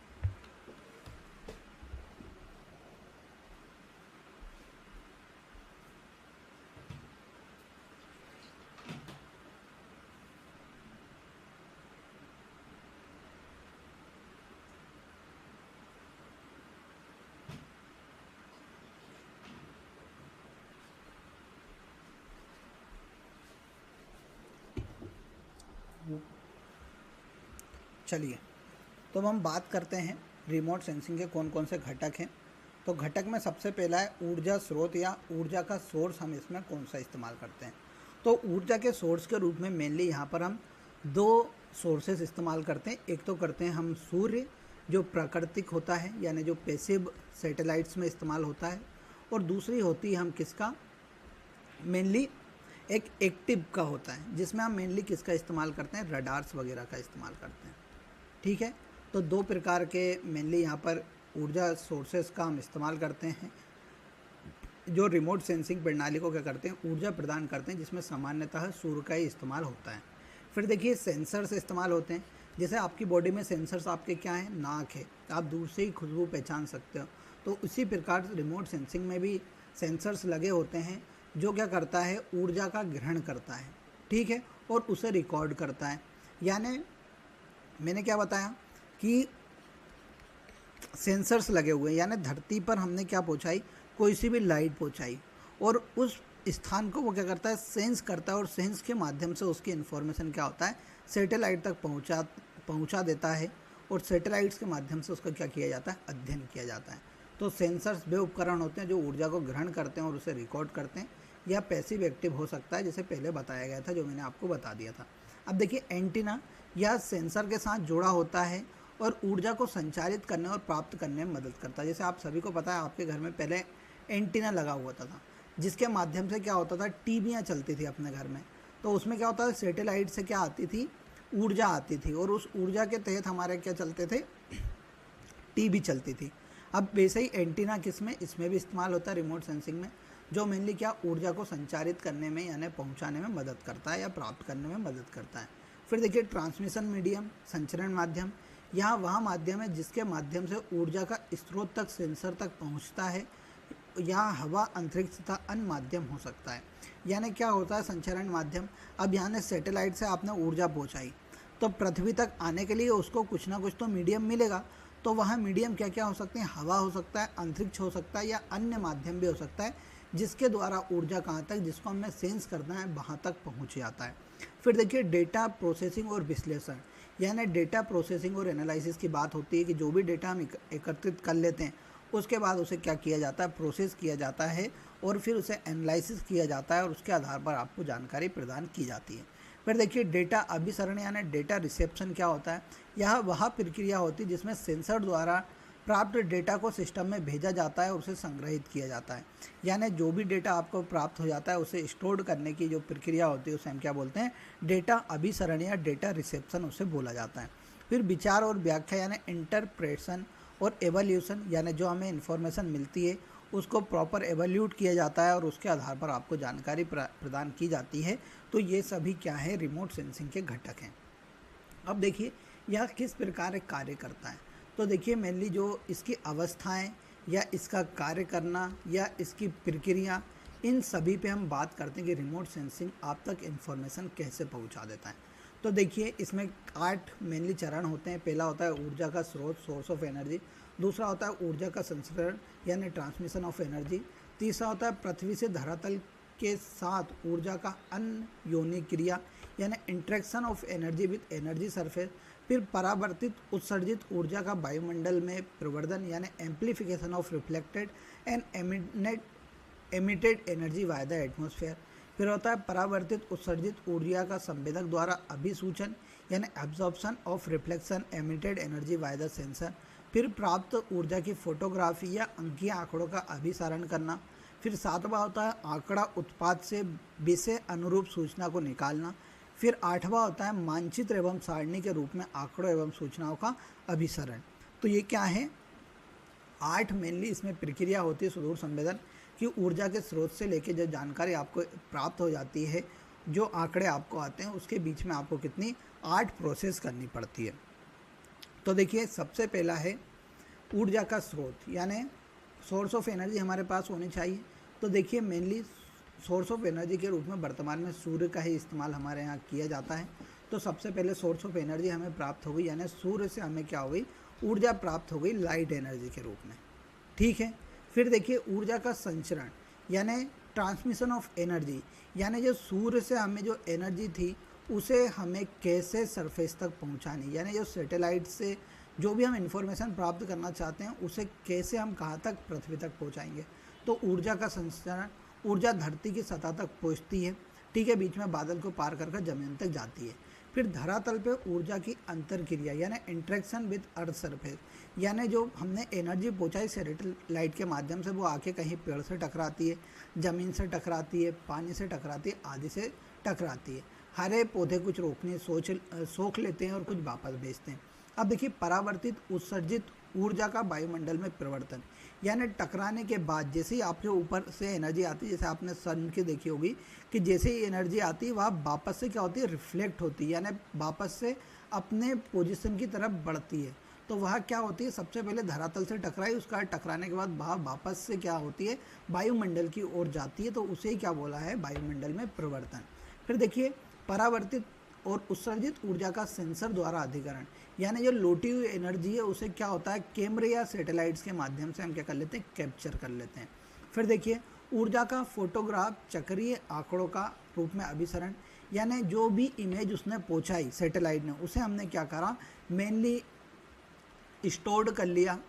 चलिए, तो हम बात करते हैं रिमोट सेंसिंग के कौन कौन से घटक हैं। तो घटक में सबसे पहला है ऊर्जा स्रोत या ऊर्जा का सोर्स। हम इसमें कौन सा इस्तेमाल करते हैं, तो ऊर्जा के सोर्स के रूप में मेनली यहाँ पर हम 2 सोर्सेस इस्तेमाल करते हैं। एक तो करते हैं हम सूर्य, जो प्राकृतिक होता है यानी जो पैसिव सैटेलाइट्स में इस्तेमाल होता है, और दूसरी होती है हम किसका, मेनली एक एक्टिव का होता है, जिसमें हम मेनली किसका इस्तेमाल करते हैं, रडार्स वगैरह का इस्तेमाल करते हैं। ठीक है, तो 2 प्रकार के मेनली यहाँ पर ऊर्जा सोर्सेस का हम इस्तेमाल करते हैं, जो रिमोट सेंसिंग प्रणाली को क्या करते हैं, ऊर्जा प्रदान करते हैं, जिसमें सामान्यतः सूर्य का ही इस्तेमाल होता है। फिर देखिए सेंसर्स इस्तेमाल होते हैं। जैसे आपकी बॉडी में सेंसर्स आपके क्या हैं, नाक है, आप दूर से ही खुशबू पहचान सकते हो। तो उसी प्रकार रिमोट सेंसिंग में भी सेंसर्स लगे होते हैं, जो क्या करता है, ऊर्जा का ग्रहण करता है। ठीक है, और उसे रिकॉर्ड करता है। यानी मैंने क्या बताया कि सेंसर्स लगे हुए हैं, यानी धरती पर हमने क्या पहुंचाई, कोई सी भी लाइट पहुंचाई, और उस स्थान को वो क्या करता है, सेंस करता है, और सेंस के माध्यम से उसकी इन्फॉर्मेशन क्या होता है, सैटेलाइट तक पहुंचा देता है, और सैटेलाइट्स के माध्यम से उसका क्या किया जाता है, अध्ययन किया जाता है। तो सेंसर्स वे उपकरण होते हैं जो ऊर्जा को ग्रहण करते हैं और उसे रिकॉर्ड करते हैं, या पैसिव एक्टिव हो सकता है, जैसे पहले बताया गया था, जो मैंने आपको बता दिया था। अब देखिए एंटीना या सेंसर के साथ जुड़ा होता है और ऊर्जा को संचारित करने और प्राप्त करने में मदद करता है। जैसे आप सभी को पता है, आपके घर में पहले एंटीना लगा हुआ था, जिसके माध्यम से क्या होता था, टीवियाँ चलती थी अपने घर में। तो उसमें क्या होता था, सैटेलाइट से क्या आती थी, ऊर्जा आती थी, और उस ऊर्जा के तहत हमारे क्या चलते थे, टीवी चलती थी। अब वैसे ही एंटीना किसमें, इसमें भी इस्तेमाल होता है रिमोट सेंसिंग में, जो मेनली क्या ऊर्जा को संचारित करने में यानी पहुंचाने में मदद करता है या प्राप्त करने में मदद करता है। फिर देखिए ट्रांसमिशन मीडियम, संचरण माध्यम, यहाँ वह माध्यम है जिसके माध्यम से ऊर्जा का स्रोत तक सेंसर तक पहुँचता है। यहाँ हवा, अंतरिक्ष तथा अन्य माध्यम हो सकता है। यानी क्या होता है संचरण माध्यम, अब यहाँ सैटेलाइट से आपने ऊर्जा पहुँचाई, तो पृथ्वी तक आने के लिए उसको कुछ ना कुछ तो मीडियम मिलेगा। तो वह मीडियम क्या क्या हो सकते हैं, हवा हो सकता है, अंतरिक्ष हो सकता है, या अन्य माध्यम भी हो सकता है, जिसके द्वारा ऊर्जा कहाँ तक, जिसको हमें सेंस करना है, वहाँ तक पहुँच जाता है। फिर देखिए डेटा प्रोसेसिंग और विश्लेषण, यानी डेटा प्रोसेसिंग और एनालिसिस की बात होती है कि जो भी डेटा हम एकत्रित कर लेते हैं, उसके बाद उसे क्या किया जाता है, प्रोसेस किया जाता है, और फिर उसे एनालिसिस किया जाता है, और उसके आधार पर आपको जानकारी प्रदान की जाती है। फिर देखिए डेटा अभिसरण यानी डेटा रिसेप्शन क्या होता है, यह वह प्रक्रिया होती है जिसमें सेंसर द्वारा प्राप्त डेटा को सिस्टम में भेजा जाता है और उसे संग्रहित किया जाता है। यानी जो भी डेटा आपको प्राप्त हो जाता है उसे स्टोर करने की जो प्रक्रिया होती है उसे हम क्या बोलते हैं, डेटा अभिसरण या डेटा रिसेप्शन उसे बोला जाता है। फिर विचार और व्याख्या यानी इंटरप्रेशन, और एवोल्यूशन यानी जो हमें इन्फॉर्मेशन मिलती है उसको प्रॉपर एवोल्यूट किया जाता है और उसके आधार पर आपको जानकारी प्रदान की जाती है। तो ये सभी क्या है, रिमोट सेंसिंग के घटक हैं। अब देखिए यह किस प्रकार कार्य करता है। तो देखिए मेनली जो इसकी अवस्थाएं या इसका कार्य करना या इसकी प्रक्रिया, इन सभी पे हम बात करते हैं कि रिमोट सेंसिंग आप तक इन्फॉर्मेशन कैसे पहुंचा देता है। तो देखिए इसमें 8 मेनली चरण होते हैं। पहला होता है ऊर्जा का स्रोत, सोर्स ऑफ एनर्जी। दूसरा होता है ऊर्जा का संचरण यानी ट्रांसमिशन ऑफ एनर्जी। तीसरा होता है पृथ्वी से धरातल के साथ ऊर्जा का अनयोनिक क्रिया यानी interaction of energy with energy surface. फिर परावर्तित उत्सर्जित ऊर्जा का वायुमंडल में प्रवर्धन यानी amplification of reflected and emitted energy by the atmosphere. फिर होता है परावर्तित उत्सर्जित ऊर्जा का संवेदक द्वारा अभिसूचन यानी absorption of reflection emitted energy by the sensor. फिर प्राप्त ऊर्जा की फोटोग्राफी या अंकीय आंकड़ों का अभिसारण करना। फिर सातवां होता है आंकड़ा उत्पाद से विषय अनुरूप सूचना को निकालना। फिर आठवां होता है मानचित्र एवं सारणी के रूप में आंकड़ों एवं सूचनाओं का अभिसरण। तो ये क्या है, 8 मेनली इसमें प्रक्रिया होती है सुदूर संवेदन कि ऊर्जा के स्रोत से लेके जो जानकारी आपको प्राप्त हो जाती है, जो आंकड़े आपको आते हैं, उसके बीच में आपको कितनी 8 प्रोसेस करनी पड़ती है। तो देखिए सबसे पहला है ऊर्जा का स्रोत यानी सोर्स ऑफ एनर्जी हमारे पास होनी चाहिए। तो देखिए मेनली सोर्स ऑफ एनर्जी के रूप में वर्तमान में सूर्य का ही इस्तेमाल हमारे यहाँ किया जाता है। तो सबसे पहले सोर्स ऑफ एनर्जी हमें प्राप्त हो गई यानी सूर्य से हमें क्या हो गई, ऊर्जा प्राप्त हो गई लाइट एनर्जी के रूप में। ठीक है, फिर देखिए ऊर्जा का संचरण यानी ट्रांसमिशन ऑफ एनर्जी यानी जो सूर्य से हमें जो एनर्जी थी उसे हमें कैसे सरफेस तक पहुंचानी, यानी जो सैटेलाइट से जो भी हम इंफॉर्मेशन प्राप्त करना चाहते हैं उसे कैसे हम कहाँ तक, पृथ्वी तक पहुंचाएंगे। तो ऊर्जा का संचरण, ऊर्जा धरती की सतह तक पहुंचती है, ठीक है, बीच में बादल को पार कर जमीन तक जाती है। फिर धरातल पे ऊर्जा की अंतरक्रिया यानी इंट्रैक्शन विद अर्थ सरफेस यानी जो हमने एनर्जी पहुंचाई सैटेलाइट के माध्यम से, वो आके कहीं पेड़ से टकराती है, ज़मीन से टकराती है, पानी से टकराती है, आदि से टकराती है। हरे पौधे कुछ रोकने सोख लेते हैं और कुछ वापस भेजते हैं। अब देखिए परावर्तित उत्सर्जित ऊर्जा का वायुमंडल में परिवर्तन यानी टकराने के बाद जैसे ही आपके ऊपर से एनर्जी आती है, जैसे आपने सन की देखी होगी कि जैसे ही एनर्जी आती है वह वापस से क्या होती है, रिफ्लेक्ट होती है यानी वापस से अपने पोजीशन की तरफ बढ़ती है। तो वह क्या होती है, सबसे पहले धरातल से टकराई, उसका टकराने के बाद वह वापस से क्या होती है, वायुमंडल की ओर जाती है। तो उसे ही क्या बोला है, वायुमंडल में परिवर्तन। फिर देखिए परावर्तित और उत्सर्जित ऊर्जा का सेंसर द्वारा अधिकरण यानी जो लौटी हुई एनर्जी है उसे क्या होता है, कैमरे या सैटेलाइट्स के माध्यम से हम क्या कर लेते हैं, कैप्चर कर लेते हैं। फिर देखिए ऊर्जा का फोटोग्राफ चक्रीय आंकड़ों का रूप में अभिसरण यानी जो भी इमेज उसने पहुंचाई सैटेलाइट ने, उसे हमने क्या करा, मेनली स्टोर्ड कर लिया,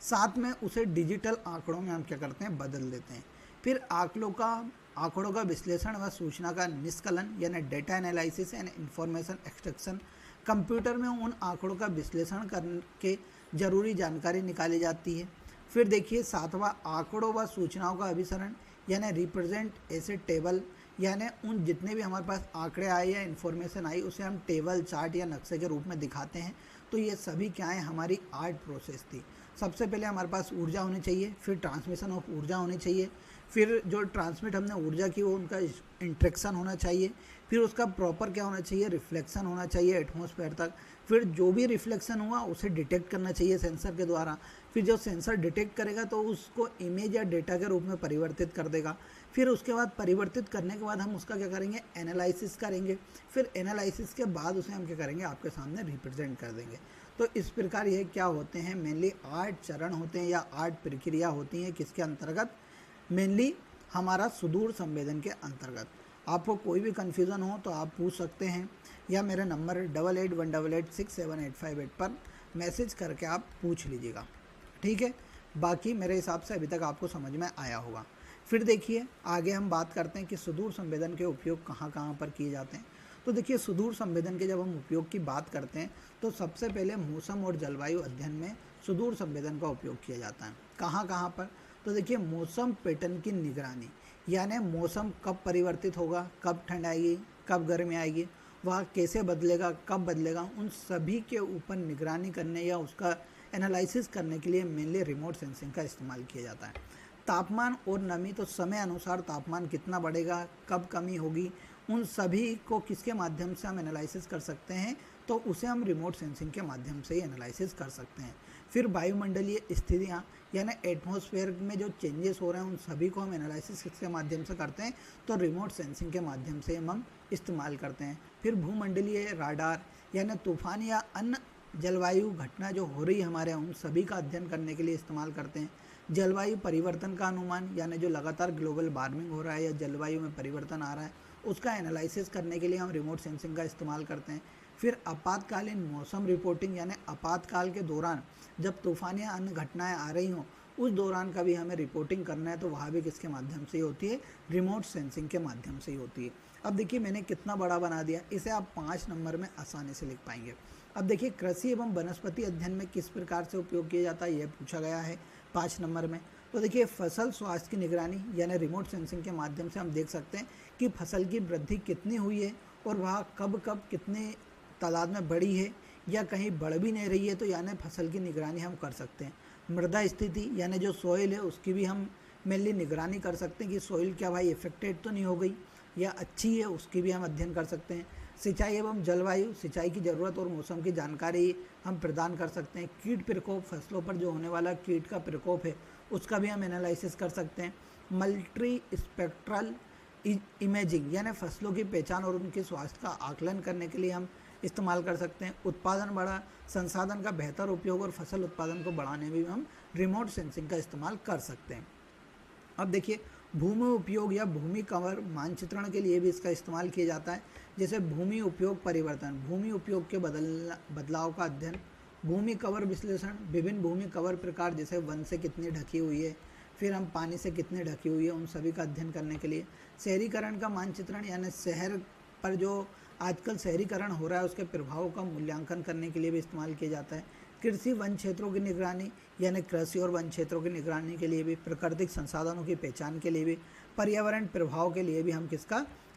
साथ में उसे डिजिटल आंकड़ों में हम क्या करते हैं, बदल देते हैं। फिर आंकड़ों का विश्लेषण व सूचना का निष्कलन यानी data analysis and information extraction, computer में उन आंकड़ों का विश्लेषण करके जरूरी जानकारी निकाली जाती है। फिर देखिए सातवां आंकड़ों व सूचनाओं का अभिसरण यानी रिप्रेजेंट एज ए टेबल यानी उन जितने भी हमारे पास आंकड़े आए या इन्फॉर्मेशन आई उसे हम टेबल, चार्ट या नक्शे के रूप में दिखाते हैं। तो ये सभी क्या है, हमारी 8 प्रोसेस थी। सबसे पहले हमारे पास ऊर्जा होनी चाहिए, फिर ट्रांसमिशन ऑफ ऊर्जा होनी चाहिए, फिर जो ट्रांसमिट हमने ऊर्जा की वो उनका इंट्रैक्शन होना चाहिए, फिर उसका प्रॉपर क्या होना चाहिए, रिफ्लेक्शन होना चाहिए एटमॉस्फेयर तक, फिर जो भी रिफ्लेक्शन हुआ उसे डिटेक्ट करना चाहिए सेंसर के द्वारा, फिर जो सेंसर डिटेक्ट करेगा तो उसको इमेज या डेटा के रूप में परिवर्तित कर देगा, फिर उसके बाद परिवर्तित करने के बाद हम उसका क्या करेंगे, एनालिसिस करेंगे, फिर एनालिसिस के बाद उसे हम क्या करेंगे, आपके सामने रिप्रेजेंट कर देंगे। तो इस प्रकार ये क्या होते हैं, मेनली 8 चरण होते हैं या 8 प्रक्रिया होती हैं, किसके अंतर्गत, मेनली हमारा सुदूर संवेदन के अंतर्गत। आपको कोई भी कन्फ्यूज़न हो तो आप पूछ सकते हैं या मेरा नंबर 8818867858 पर मैसेज करके आप पूछ लीजिएगा, ठीक है। बाकी मेरे हिसाब से अभी तक आपको समझ में आया होगा। फिर देखिए आगे हम बात करते हैं कि सुदूर संवेदन के उपयोग कहाँ कहाँ पर किए जाते हैं। तो देखिए सुदूर संवेदन के जब हम उपयोग की बात करते हैं तो सबसे पहले मौसम और जलवायु अध्ययन में सुदूर संवेदन का उपयोग किया जाता है। कहाँ कहाँ पर, तो देखिए मौसम पैटर्न की निगरानी यानी मौसम कब परिवर्तित होगा, कब ठंड आएगी, कब गर्मी आएगी, वह कैसे बदलेगा, कब बदलेगा, उन सभी के ऊपर निगरानी करने या उसका एनालिसिस करने के लिए मेनली रिमोट सेंसिंग का इस्तेमाल किया जाता है। तापमान और नमी, तो समय अनुसार तापमान कितना बढ़ेगा, कब कमी होगी, उन सभी को किसके माध्यम से हम एनालिसिस कर सकते हैं, तो उसे हम रिमोट सेंसिंग के माध्यम से ही एनालिसिस कर सकते हैं। फिर वायुमंडलीय स्थितियाँ यानी एटमॉस्फेयर में जो चेंजेस हो रहे हैं उन सभी को हम एनालिसिस किसके माध्यम से करते हैं, तो रिमोट सेंसिंग के माध्यम से हम इस्तेमाल करते हैं। फिर भूमंडलीय राडार यानी तूफान या अन्य जलवायु घटना जो हो रही है हमारे यहाँ, उन सभी का अध्ययन करने के लिए इस्तेमाल करते हैं। जलवायु परिवर्तन का अनुमान यानी जो लगातार ग्लोबल वार्मिंग हो रहा है या जलवायु में परिवर्तन आ रहा है उसका एनालिसिस करने के लिए हम रिमोट सेंसिंग का इस्तेमाल करते हैं। फिर आपातकालीन मौसम रिपोर्टिंग यानी आपातकाल के दौरान जब तूफान या अन्य घटनाएं आ रही हों उस दौरान का भी हमें रिपोर्टिंग करना है, तो वहाँ भी किसके माध्यम से ही होती है, रिमोट सेंसिंग के माध्यम से ही होती है। अब देखिए मैंने कितना बड़ा बना दिया, इसे आप 5 नंबर में आसानी से लिख पाएंगे। अब देखिए कृषि एवं वनस्पति अध्ययन में किस प्रकार से उपयोग किया जाता है यह पूछा गया है 5 नंबर में। तो देखिए फसल स्वास्थ्य की निगरानी यानी रिमोट सेंसिंग के माध्यम से हम देख सकते हैं कि फसल की वृद्धि कितनी हुई है और वह कब कब कितने तादाद में बढ़ी है या कहीं बढ़ भी नहीं रही है, तो यानी फसल की निगरानी हम कर सकते हैं। मृदा स्थिति यानी जो सोइल है उसकी भी हम मेनली निगरानी कर सकते हैं कि सोइल क्या भाई इफेक्टेड तो नहीं हो गई या अच्छी है, उसकी भी हम अध्ययन कर सकते हैं। सिंचाई एवं जलवायु, सिंचाई की ज़रूरत और मौसम की जानकारी हम प्रदान कर सकते हैं। कीट प्रकोप, फसलों पर जो होने वाला कीट का प्रकोप है उसका भी हम एनालिसिस कर सकते हैं। मल्टी स्पेक्ट्रल इमेजिंग यानी फसलों की पहचान और उनके स्वास्थ्य का आकलन करने के लिए हम इस्तेमाल कर सकते हैं। उत्पादन बढ़ा, संसाधन का बेहतर उपयोग और फसल उत्पादन को बढ़ाने में भी हम रिमोट सेंसिंग का इस्तेमाल कर सकते हैं। अब देखिए भूमि उपयोग या भूमि कवर मानचित्रण के लिए भी इसका इस्तेमाल किया जाता है। जैसे भूमि उपयोग परिवर्तन, भूमि उपयोग के बदलाव का अध्ययन, भूमि कवर विश्लेषण, विभिन्न भूमि कवर प्रकार जैसे वन से कितनी ढकी हुई है, फिर हम पानी से कितनी ढकी हुई है, उन सभी का अध्ययन करने के लिए। शहरीकरण का मानचित्रण यानी शहर पर जो आजकल शहरीकरण हो रहा है उसके प्रभाव का मूल्यांकन करने के लिए भी इस्तेमाल किया जाता है। कृषि वन क्षेत्रों की निगरानी यानी कृषि और वन क्षेत्रों की निगरानी के लिए भी, प्राकृतिक संसाधनों की पहचान के लिए भी, पर्यावरण प्रभाव के लिए भी हम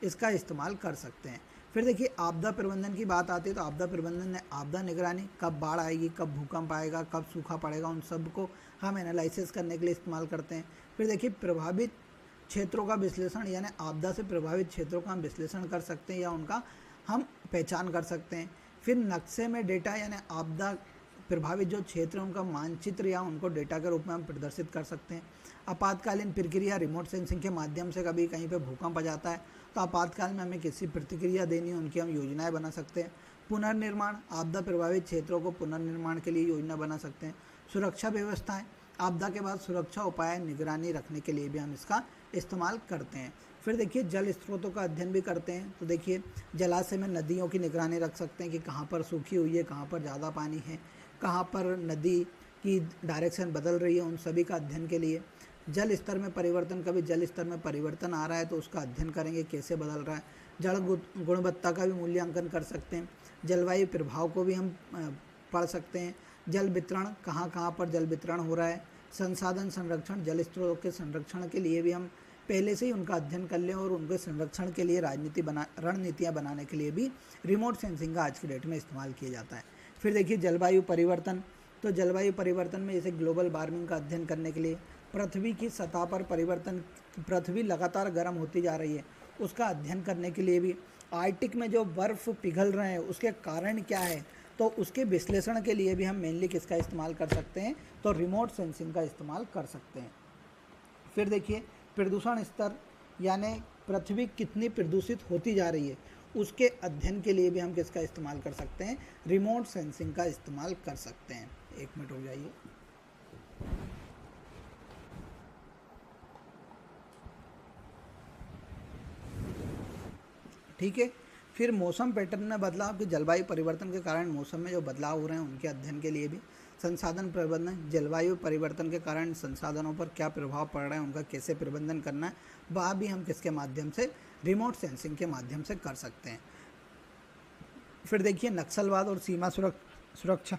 इसका इस्तेमाल कर सकते हैं। फिर देखिए आपदा प्रबंधन की बात आती है तो आपदा प्रबंधन में आपदा निगरानी, कब बाढ़ आएगी, कब भूकंप आएगा, कब सूखा पड़ेगा, उन सब को हम एनालिसिस करने के लिए इस्तेमाल करते हैं। फिर देखिए प्रभावित क्षेत्रों का विश्लेषण यानी आपदा से प्रभावित क्षेत्रों का हम विश्लेषण कर सकते हैं या उनका हम पहचान कर सकते हैं। फिर नक्शे में डेटा यानी आपदा प्रभावित जो क्षेत्र हैं उनका मानचित्र या उनको डेटा के रूप में हम प्रदर्शित कर सकते हैं। आपातकालीन प्रक्रिया, रिमोट सेंसिंग के माध्यम से कभी कहीं पे भूकंप आ जाता है तो आपातकाल में हमें किसी प्रतिक्रिया देनी है, उनकी हम योजनाएं बना सकते हैं। पुनर्निर्माण, आपदा प्रभावित क्षेत्रों को पुनर्निर्माण के लिए योजना बना सकते हैं। सुरक्षा व्यवस्थाएं, आपदा के बाद सुरक्षा उपाय निगरानी रखने के लिए भी हम इसका इस्तेमाल करते हैं। फिर देखिए जल स्रोतों का अध्ययन भी करते हैं, तो देखिए जलाशय में नदियों की निगरानी रख सकते हैं कि कहाँ पर सूखी हुई है, कहाँ पर ज़्यादा पानी है, कहाँ पर नदी की डायरेक्शन बदल रही है, उन सभी का अध्ययन के लिए। जल स्तर में परिवर्तन, कभी जल स्तर में परिवर्तन आ रहा है तो उसका अध्ययन करेंगे कैसे बदल रहा है। जल गुणवत्ता का भी मूल्यांकन कर सकते हैं। जलवायु प्रभाव को भी हम पढ़ सकते हैं। जल वितरण, कहाँ कहाँ पर जल वितरण हो रहा है। संसाधन संरक्षण, जल स्रोतों के संरक्षण के लिए भी हम पहले से ही उनका अध्ययन कर लें और उनके संरक्षण के लिए रणनीतियाँ बनाने के लिए भी रिमोट सेंसिंग का आज की डेट में इस्तेमाल किया जाता है। फिर देखिए जलवायु परिवर्तन, तो जलवायु परिवर्तन में जैसे ग्लोबल वार्मिंग का अध्ययन करने के लिए, पृथ्वी की सतह पर परिवर्तन, पृथ्वी लगातार गर्म होती जा रही है उसका अध्ययन करने के लिए भी, आर्कटिक में जो बर्फ़ पिघल रहे हैं उसके कारण क्या है तो उसके विश्लेषण के लिए भी हम मेनली किसका इस्तेमाल कर सकते हैं, तो रिमोट सेंसिंग का इस्तेमाल कर सकते हैं। फिर देखिए प्रदूषण स्तर यानी पृथ्वी कितनी प्रदूषित होती जा रही है उसके अध्ययन के लिए भी हम किसका इस्तेमाल कर सकते हैं, रिमोट सेंसिंग का इस्तेमाल कर सकते हैं। 1 मिनट हो जाइए। ठीक है। फिर मौसम पैटर्न में बदलाव, कि जलवायु परिवर्तन के कारण मौसम में जो बदलाव हो रहे हैं उनके अध्ययन के लिए भी। संसाधन प्रबंधन, जलवायु परिवर्तन के कारण संसाधनों पर क्या प्रभाव पड़ रहा है उनका कैसे प्रबंधन करना है, वह भी हम किसके माध्यम से, रिमोट सेंसिंग के माध्यम से कर सकते हैं। फिर देखिए नक्सलवाद और सीमा सुरक्षा,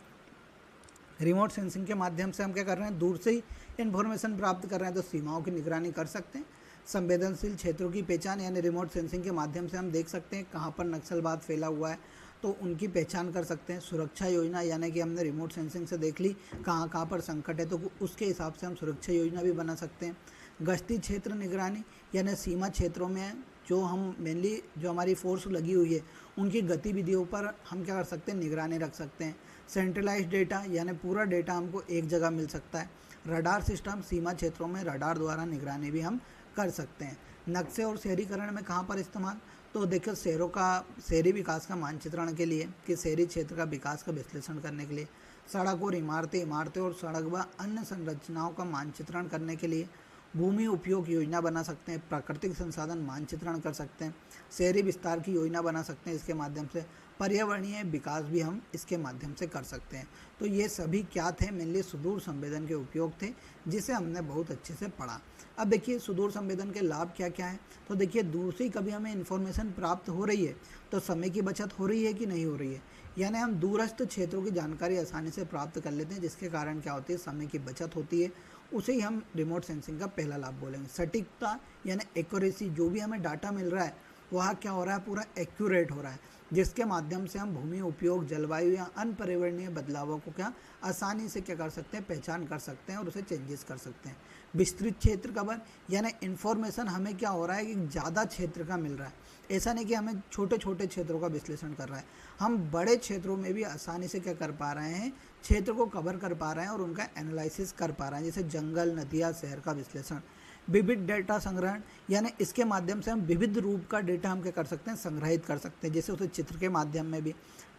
रिमोट सेंसिंग के माध्यम से हम क्या कर रहे हैं, दूर से ही इन्फॉर्मेशन प्राप्त कर रहे हैं तो सीमाओं की निगरानी कर सकते हैं। संवेदनशील क्षेत्रों की पहचान यानी रिमोट सेंसिंग के माध्यम से हम देख सकते हैं कहाँ पर नक्सलवाद फैला हुआ है, तो उनकी पहचान कर सकते हैं। सुरक्षा योजना यानी कि हमने रिमोट सेंसिंग से देख ली कहाँ कहाँ पर संकट है, तो उसके हिसाब से हम सुरक्षा योजना भी बना सकते हैं। गश्ती क्षेत्र निगरानी यानी सीमा क्षेत्रों में जो हम मेनली जो हमारी फोर्स लगी हुई है उनकी गतिविधियों पर हम क्या कर सकते हैं, निगरानी रख सकते हैं। सेंट्रलाइज्ड डेटा यानी पूरा डेटा हमको एक जगह मिल सकता है। रडार सिस्टम, सीमा क्षेत्रों में रडार द्वारा निगरानी भी हम कर सकते हैं। नक्शे और शहरीकरण में कहाँ पर इस्तेमाल, तो देखिए शहरी विकास का मानचित्रण के लिए कि शहरी क्षेत्र का विकास का विश्लेषण करने के लिए, सड़क और इमारतें और सड़क व अन्य संरचनाओं का मानचित्रण करने के लिए, भूमि उपयोग योजना बना सकते हैं, प्राकृतिक संसाधन मानचित्रण कर सकते हैं, शहरी विस्तार की योजना बना सकते हैं इसके माध्यम से, पर्यावरणीय विकास भी हम इसके माध्यम से कर सकते हैं। तो ये सभी क्या थे, मेनली सुदूर संवेदन के उपयोग थे जिसे हमने बहुत अच्छे से पढ़ा। अब देखिए सुदूर संवेदन के लाभ क्या क्या है, तो देखिए दूर से कभी हमें इन्फॉर्मेशन प्राप्त हो रही है तो समय की बचत हो रही है कि नहीं हो रही है, यानी हम दूरस्थ क्षेत्रों की जानकारी आसानी से प्राप्त कर लेते हैं जिसके कारण क्या होती है, समय की बचत होती है। उसे ही हम रिमोट सेंसिंग का पहला लाभ बोलेंगे। सटीकता यानी एक्यूरेसी, जो भी हमें डाटा मिल रहा है वह क्या हो रहा है, पूरा एक्यूरेट हो रहा है, जिसके माध्यम से हम भूमि उपयोग, जलवायु या अन्य पर्यावरणीय बदलावों को क्या आसानी से क्या कर सकते हैं, पहचान कर सकते हैं और उसे चेंजेस कर सकते हैं। विस्तृत क्षेत्र कवर यानी इन्फॉर्मेशन हमें क्या हो रहा है कि ज़्यादा क्षेत्र का मिल रहा है, ऐसा नहीं कि हमें छोटे छोटे क्षेत्रों का विश्लेषण कर रहा है, हम बड़े क्षेत्रों में भी आसानी से क्या कर पा रहे हैं, क्षेत्र को कवर कर पा रहे हैं और उनका एनालिसिस कर पा रहे हैं, जैसे जंगल, नदियाँ, शहर का विश्लेषण। विविध डेटा संग्रहण यानी इसके माध्यम से हम विविध रूप का डेटा हम क्या कर सकते हैं, संग्रहित कर सकते हैं, जैसे उसे चित्र के माध्यम में भी,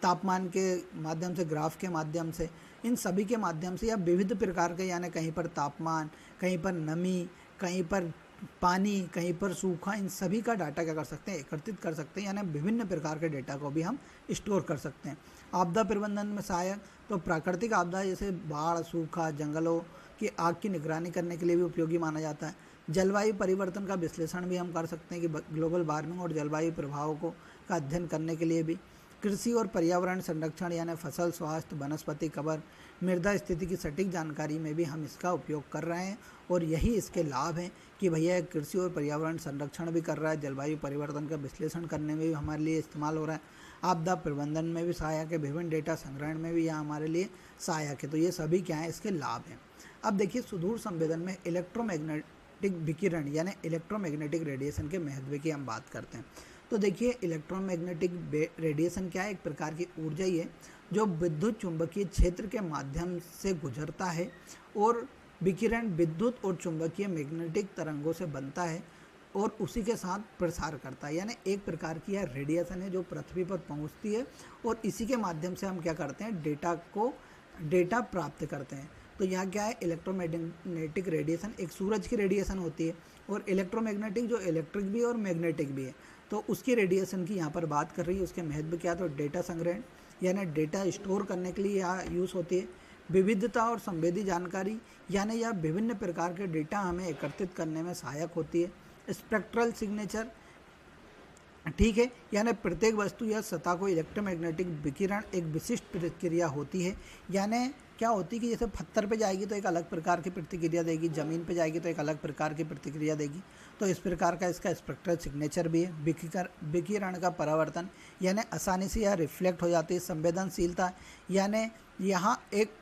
तापमान के माध्यम से, ग्राफ के माध्यम से, इन सभी के माध्यम से, या विविध प्रकार के यानी कहीं पर तापमान, कहीं पर नमी, कहीं पर पानी, कहीं पर सूखा, इन सभी का डाटा क्या कर सकते हैं, एकत्रित कर सकते हैं, यानी विभिन्न प्रकार के डेटा को भी हम स्टोर कर सकते हैं। आपदा प्रबंधन में सहायक, तो प्राकृतिक आपदा जैसे बाढ़, सूखा, जंगलों की आग की निगरानी करने के लिए भी उपयोगी माना जाता है। जलवायु परिवर्तन का विश्लेषण भी हम कर सकते हैं कि ग्लोबल वार्मिंग और जलवायु प्रभावों को का अध्ययन करने के लिए भी। कृषि और पर्यावरण संरक्षण यानी फसल स्वास्थ्य, वनस्पति कवर, मृदा स्थिति की सटीक जानकारी में भी हम इसका उपयोग कर रहे हैं और यही इसके लाभ हैं कि भैया कृषि और पर्यावरण संरक्षण भी कर रहा है, जलवायु परिवर्तन का विश्लेषण करने में भी हमारे लिए इस्तेमाल हो रहा है, आपदा प्रबंधन में भी सहायक है, विभिन्न डेटा संग्रहण में भी यह हमारे लिए सहायक है। तो ये सभी क्या है, इसके लाभ हैं। अब देखिए सुदूर संवेदन में इलेक्ट्रोमैग्नेटिक विकिरण यानी इलेक्ट्रोमैग्नेटिक रेडिएशन के महत्व की हम बात करते हैं। तो देखिए इलेक्ट्रोमैग्नेटिक रेडिएशन क्या है, एक प्रकार की ऊर्जा ही है जो विद्युत चुंबकीय क्षेत्र के माध्यम से गुजरता है और विकिरण विद्युत और चुंबकीय मैग्नेटिक तरंगों से बनता है और उसी के साथ प्रसार करता है, यानी एक प्रकार की यह रेडिएशन है जो पृथ्वी पर पहुंचती है और इसी के माध्यम से हम क्या करते हैं, डेटा प्राप्त करते हैं। तो यहाँ क्या है, इलेक्ट्रोमैग्नेटिक रेडिएशन एक सूरज की रेडिएशन होती है और इलेक्ट्रोमैग्नेटिक जो इलेक्ट्रिक भी है और मैग्नेटिक भी है, तो उसकी रेडिएशन की यहाँ पर बात कर रही है। उसके महत्व क्या है, तो डेटा संग्रहण यानी डेटा स्टोर करने के लिए यहाँ यूज़ होती है। विविधता और संवेदी जानकारी यानी यह विभिन्न प्रकार के डेटा हमें एकत्रित करने में सहायक होती है। स्पेक्ट्रल सिग्नेचर, ठीक है, यानी प्रत्येक वस्तु या सतह को इलेक्ट्रोमैग्नेटिक विकिरण एक विशिष्ट प्रतिक्रिया होती है, यानी क्या होती है कि जैसे पत्थर पे जाएगी तो एक अलग प्रकार की प्रतिक्रिया देगी, ज़मीन पे जाएगी तो एक अलग प्रकार की प्रतिक्रिया देगी, तो इस प्रकार का इसका स्पेक्ट्रल सिग्नेचर भी है। विकिरण का परावर्तन यानी आसानी से यह रिफ्लेक्ट हो जाती है। संवेदनशीलता यानी यहाँ एक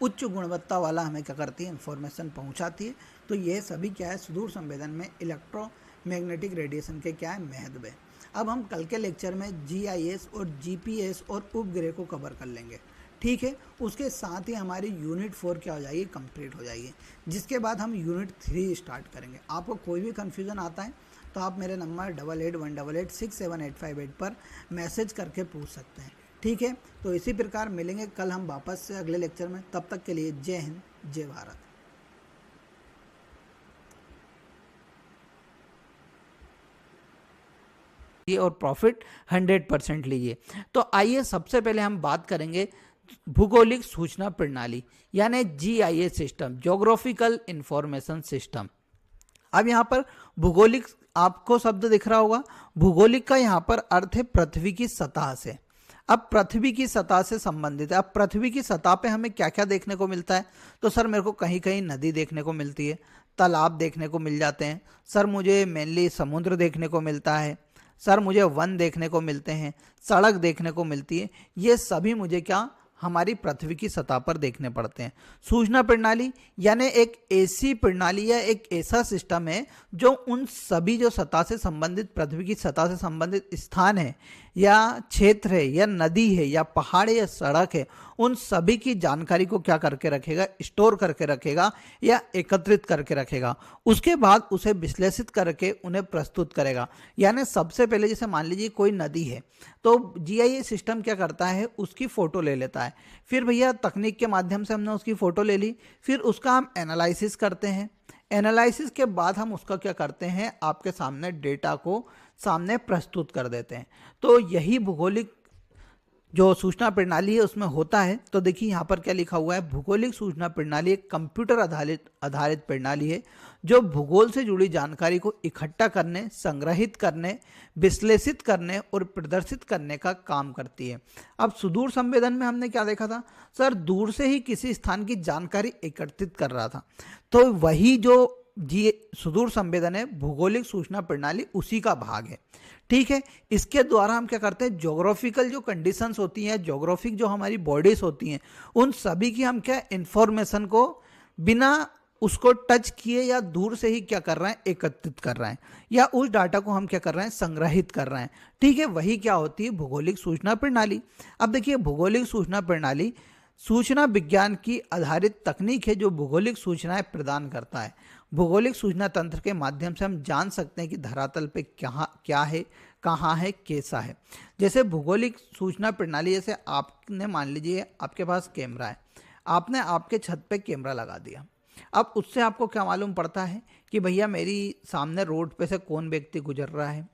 उच्च गुणवत्ता वाला हमें क्या करती है, इन्फॉर्मेशन पहुँचाती है। तो ये सभी क्या है, सुदूर संवेदन में इलेक्ट्रोमैग्नेटिक रेडिएशन के क्या है, महत्व है। अब हम कल के लेक्चर में GIS और GPS और उपग्रह को कवर कर लेंगे, ठीक है। उसके साथ ही हमारी यूनिट 4 क्या हो जाएगी, कंप्लीट हो जाएगी, जिसके बाद हम यूनिट 3 स्टार्ट करेंगे। आपको कोई भी कन्फ्यूज़न आता है तो आप मेरे नंबर 8818867858 पर मैसेज करके पूछ सकते हैं, ठीक है। तो इसी प्रकार मिलेंगे कल हम वापस से अगले लेक्चर में, तब तक के लिए जय हिंद, जय भारत। और प्रॉफिट 100% लीजिए। तो आइए सबसे पहले हम बात करेंगे भूगोलिक सूचना प्रणाली यानी GIS system, geographical information system. अब यहाँ पर भूगोलिक आपको शब्द दिख रहा होगा, भूगोलिक का यहाँ पर अर्थ है पृथ्वी की सतह से। अब पृथ्वी की सतह से संबंधित है। अब पृथ्वी की सतह पे हमें क्या क्या देखने को मिलता है, तो सर मेरे को कहीं कहीं नदी देखने को मिलती है, तालाब देखने को मिल जाते हैं, सर मुझे मेनली समुद्र देखने को मिलता है, सर मुझे वन देखने को मिलते हैं, सड़क देखने को मिलती है। ये सभी मुझे क्या हमारी पृथ्वी की सतह पर देखने पड़ते हैं। सूचना प्रणाली यानी एक ऐसी प्रणाली या एक ऐसा सिस्टम है जो उन सभी जो सतह से संबंधित, पृथ्वी की सतह से संबंधित स्थान है या क्षेत्र है या नदी है या पहाड़ है या सड़क है, उन सभी की जानकारी को क्या करके रखेगा, स्टोर करके रखेगा या एकत्रित करके रखेगा। उसके बाद उसे विश्लेषित करके उन्हें प्रस्तुत करेगा। यानी सबसे पहले जैसे मान लीजिए कोई नदी है तो जीआईएस सिस्टम क्या करता है, उसकी फोटो ले लेता है। फिर भैया तकनीक के माध्यम से हमने उसकी फोटो ले ली, फिर उसका हम एनालिसिस करते हैं। एनालिसिस के बाद हम उसका क्या करते हैं, आपके सामने डेटा को सामने प्रस्तुत कर देते हैं। तो यही भूगोलिक जो सूचना प्रणाली है उसमें होता है। तो देखिए यहाँ पर क्या लिखा हुआ है, भूगोलिक सूचना प्रणाली एक कंप्यूटर आधारित प्रणाली है जो भूगोल से जुड़ी जानकारी को इकट्ठा करने, संग्रहित करने, विश्लेषित करने और प्रदर्शित करने का काम करती है। अब सुदूर संवेदन में हमने क्या देखा था, सर दूर से ही किसी स्थान की जानकारी एकत्रित कर रहा था। तो वही जो सुदूर संवेदन है, भूगोलिक सूचना प्रणाली उसी का भाग है। ठीक है, इसके द्वारा हम क्या करते हैं, ज्योग्राफिकल जो कंडीशंस होती हैं, ज्योग्राफिक जो हमारी बॉडीज होती हैं, उन सभी की हम क्या इंफॉर्मेशन को बिना उसको टच किए या दूर से ही क्या कर रहे हैं, एकत्रित कर रहे हैं, या उस डाटा को हम क्या कर रहे हैं, संग्रहित कर रहे हैं। ठीक है, वही क्या होती है, भूगोलिक सूचना प्रणाली। अब देखिए भूगोलिक सूचना प्रणाली सूचना विज्ञान की आधारित तकनीक है जो भूगोलिक सूचनाएं प्रदान करता है। भूगोलिक सूचना तंत्र के माध्यम से हम जान सकते हैं कि धरातल पे क्या है, कहाँ है, कैसा है। जैसे भूगोलिक सूचना प्रणाली, जैसे आपने मान लीजिए आपके पास कैमरा है, आपने आपके छत पे कैमरा लगा दिया। अब उससे आपको क्या मालूम पड़ता है कि भैया मेरी सामने रोड पे से कौन व्यक्ति गुजर रहा है,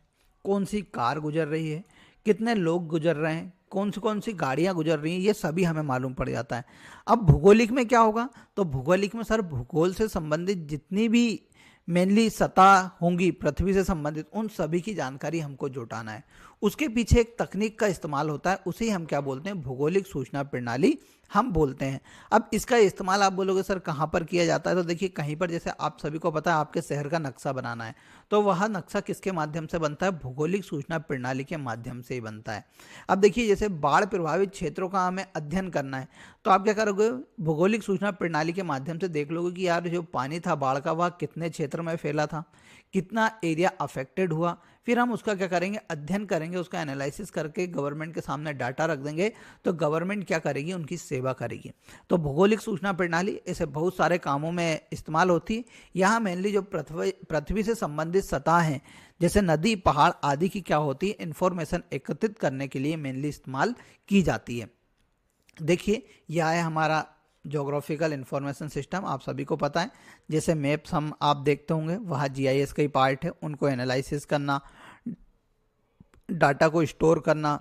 कौन सी कार गुजर रही है, कितने लोग गुजर रहे हैं, कौन सी गाड़ियां गुजर रही हैं, ये सभी हमें मालूम पड़ जाता है। अब भूगोलिक में क्या होगा, तो भूगोलिक में सर भूगोल से संबंधित जितनी भी मेनली सतह होंगी पृथ्वी से संबंधित, उन सभी की जानकारी हमको जुटाना है। उसके पीछे एक तकनीक का इस्तेमाल होता है, उसे हम क्या बोलते हैं, भूगोलिक सूचना प्रणाली हम बोलते हैं। अब इसका इस्तेमाल आप बोलोगे सर कहाँ पर किया जाता है, तो देखिए कहीं पर, जैसे आप सभी को पता है आपके शहर का नक्शा बनाना है, तो वह नक्शा किसके माध्यम से बनता है, भूगोलिक सूचना प्रणाली के माध्यम से ही बनता है। अब देखिए जैसे बाढ़ प्रभावित क्षेत्रों का हमें अध्ययन करना है, तो आप क्या करोगे, भूगोलिक सूचना प्रणाली के माध्यम से देख लोगे कि यार जो पानी था बाढ़ का वह कितने क्षेत्र में फैला था, कितना एरिया अफेक्टेड हुआ। फिर हम उसका क्या करेंगे, अध्ययन करेंगे, उसका एनालिसिस करके गवर्नमेंट के सामने डाटा रख देंगे, तो गवर्नमेंट क्या करेगी, उनकी सेवा करेगी। तो भौगोलिक सूचना प्रणाली ऐसे बहुत सारे कामों में इस्तेमाल होती है। यहाँ मेनली जो पृथ्वी से संबंधित सतह हैं, जैसे नदी, पहाड़ आदि की क्या होती है, इंफॉर्मेशन एकत्रित करने के लिए मेनली इस्तेमाल की जाती है। देखिए यह है हमारा ज्योग्राफिकल इंफॉर्मेशन सिस्टम, आप सभी को पता है। जैसे मैप्स हम आप देखते होंगे, वह जीआईएस का ही पार्ट है, उनको एनालिसिस करना, डाटा को स्टोर करना,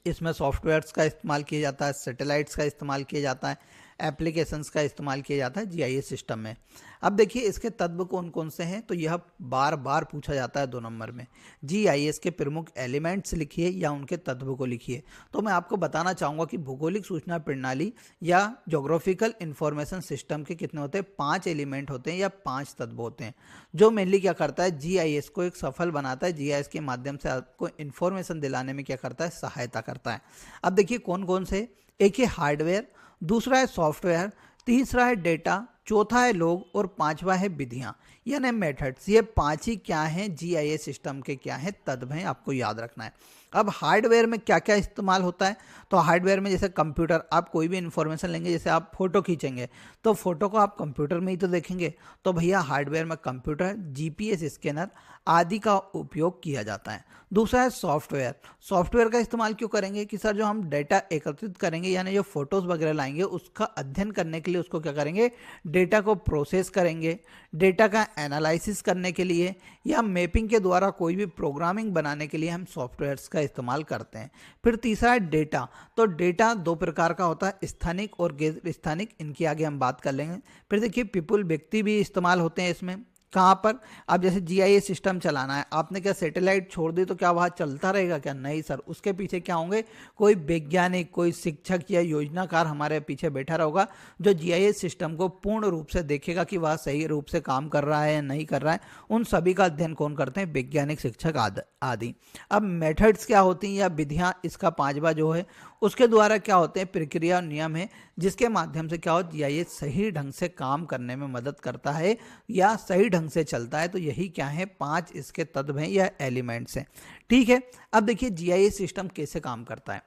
इसमें सॉफ्टवेयर्स का इस्तेमाल किया जाता है, सैटेलाइट्स का इस्तेमाल किया जाता है, एप्लीकेशंस का इस्तेमाल किया जाता है जीआईएस सिस्टम में। अब देखिए इसके तत्व कौन कौन से हैं, तो यह बार बार पूछा जाता है 2 नंबर में। जीआईएस के प्रमुख एलिमेंट्स लिखिए या उनके तत्व को लिखिए। तो मैं आपको बताना चाहूँगा कि भौगोलिक सूचना प्रणाली या ज्योग्राफिकल इंफॉर्मेशन सिस्टम के कितने होते हैं, 5 एलिमेंट होते हैं या 5 तत्व होते हैं, जो मेनली क्या करता है, जीआईएस को एक सफल बनाता है, जीआईएस के माध्यम से आपको इन्फॉर्मेशन दिलाने में क्या करता है, सहायता करता है। अब देखिए कौन कौन से, एक है हार्डवेयर, दूसरा है सॉफ्टवेयर, तीसरा है डेटा, चौथा है लोग और 5वां है विधियां यानी मेथड्स। ये 5 ही क्या हैं, जीआईएस सिस्टम के क्या हैं, तत्व हैं, आपको याद रखना है। अब हार्डवेयर में क्या क्या इस्तेमाल होता है, तो हार्डवेयर में जैसे कंप्यूटर, आप कोई भी इंफॉर्मेशन लेंगे, जैसे आप फोटो खींचेंगे तो फोटो को आप कंप्यूटर में ही तो देखेंगे, तो भैया हार्डवेयर में कंप्यूटर, जीपीएस स्कैनर आदि का उपयोग किया जाता है। दूसरा है सॉफ्टवेयर। सॉफ्टवेयर का इस्तेमाल क्यों करेंगे कि सर जो हम डेटा एकत्रित करेंगे यानी जो फोटोज़ वगैरह लाएंगे, उसका अध्ययन करने के लिए उसको क्या करेंगे, डेटा को प्रोसेस करेंगे, डेटा का एनालिसिस करने के लिए या मैपिंग के द्वारा कोई भी प्रोग्रामिंग बनाने के लिए हम सॉफ्टवेयर्स का इस्तेमाल करते हैं। फिर तीसरा है डेटा। तो डेटा 2 प्रकार का होता है, स्थानिक और गैर स्थानिक, इनकी आगे हम बात कर लेंगे। फिर देखिए पीपल, व्यक्ति भी इस्तेमाल होते हैं इसमें, कहाँ पर? अब जैसे जीआईएस सिस्टम चलाना है, आपने क्या सैटेलाइट छोड़ दी तो क्या वहाँ चलता रहेगा क्या? नहीं सर, उसके पीछे क्या होंगे, कोई वैज्ञानिक, कोई शिक्षक या योजनाकार हमारे पीछे बैठा रहेगा जो जीआईएस सिस्टम को पूर्ण रूप से देखेगा कि वह सही रूप से काम कर रहा है या नहीं कर रहा है। उन सभी का अध्ययन कौन करते हैं? वैज्ञानिक, शिक्षक आदि। अब मेथड्स क्या होती हैं या विधियाँ, इसका 5वां जो है उसके द्वारा क्या होते हैं, प्रक्रिया और नियम है जिसके माध्यम से क्या हो, जीआईएस सही ढंग से काम करने में मदद करता है या सही ढंग से चलता है। तो यही क्या है, 5 इसके तत्व हैं या एलिमेंट्स हैं। ठीक है, अब देखिए जीआईएस सिस्टम कैसे काम करता है।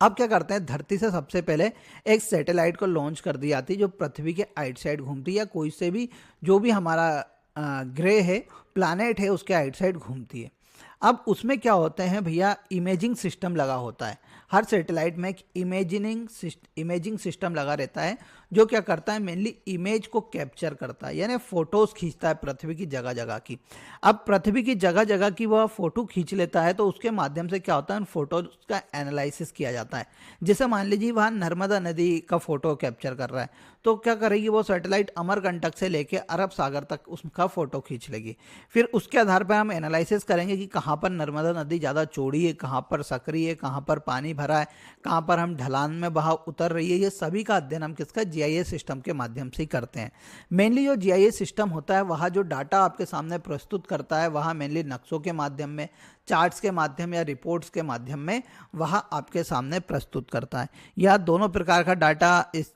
अब क्या करते हैं, धरती से सबसे पहले एक सैटेलाइट को लॉन्च कर दी जाती है जो पृथ्वी के आइट साइड घूमती है, या कोई से भी जो भी हमारा ग्रह है, प्लैनेट है, उसके आइट साइड घूमती है। अब उसमें क्या होते हैं भैया, इमेजिंग सिस्टम लगा होता है। हर सैटेलाइट में एक इमेजिंग सिस्टम लगा रहता है जो क्या करता है, मेनली इमेज को कैप्चर करता है, यानी फोटोज खींचता है पृथ्वी की जगह जगह की। अब पृथ्वी की जगह जगह की वह फोटो खींच लेता है तो उसके माध्यम से क्या होता है, उन फोटोज का एनालिसिस किया जाता है। जैसे मान लीजिए वहाँ नर्मदा नदी का फोटो कैप्चर कर रहा है तो क्या करेगी वो सैटेलाइट, अमरकंटक से लेके अरब सागर तक उसका फोटो खींच लेगी। फिर उसके आधार पर हम एनालिसिस करेंगे कि कहाँ पर नर्मदा नदी ज़्यादा चौड़ी है, कहाँ पर सकरी है, कहाँ पर पानी भरा है, कहाँ पर हम ढलान में बहाव उतर रही है। ये सभी का अध्ययन हम किसका, जीआईएस सिस्टम के माध्यम से ही करते हैं। मेनली जो जीआईएस सिस्टम होता है वहाँ जो डाटा आपके सामने प्रस्तुत करता है वहाँ मेनली नक्शों के माध्यम में, चार्ट्स के माध्यम या रिपोर्ट्स के माध्यम में वहाँ आपके सामने प्रस्तुत करता है। यह दोनों प्रकार का डाटा इस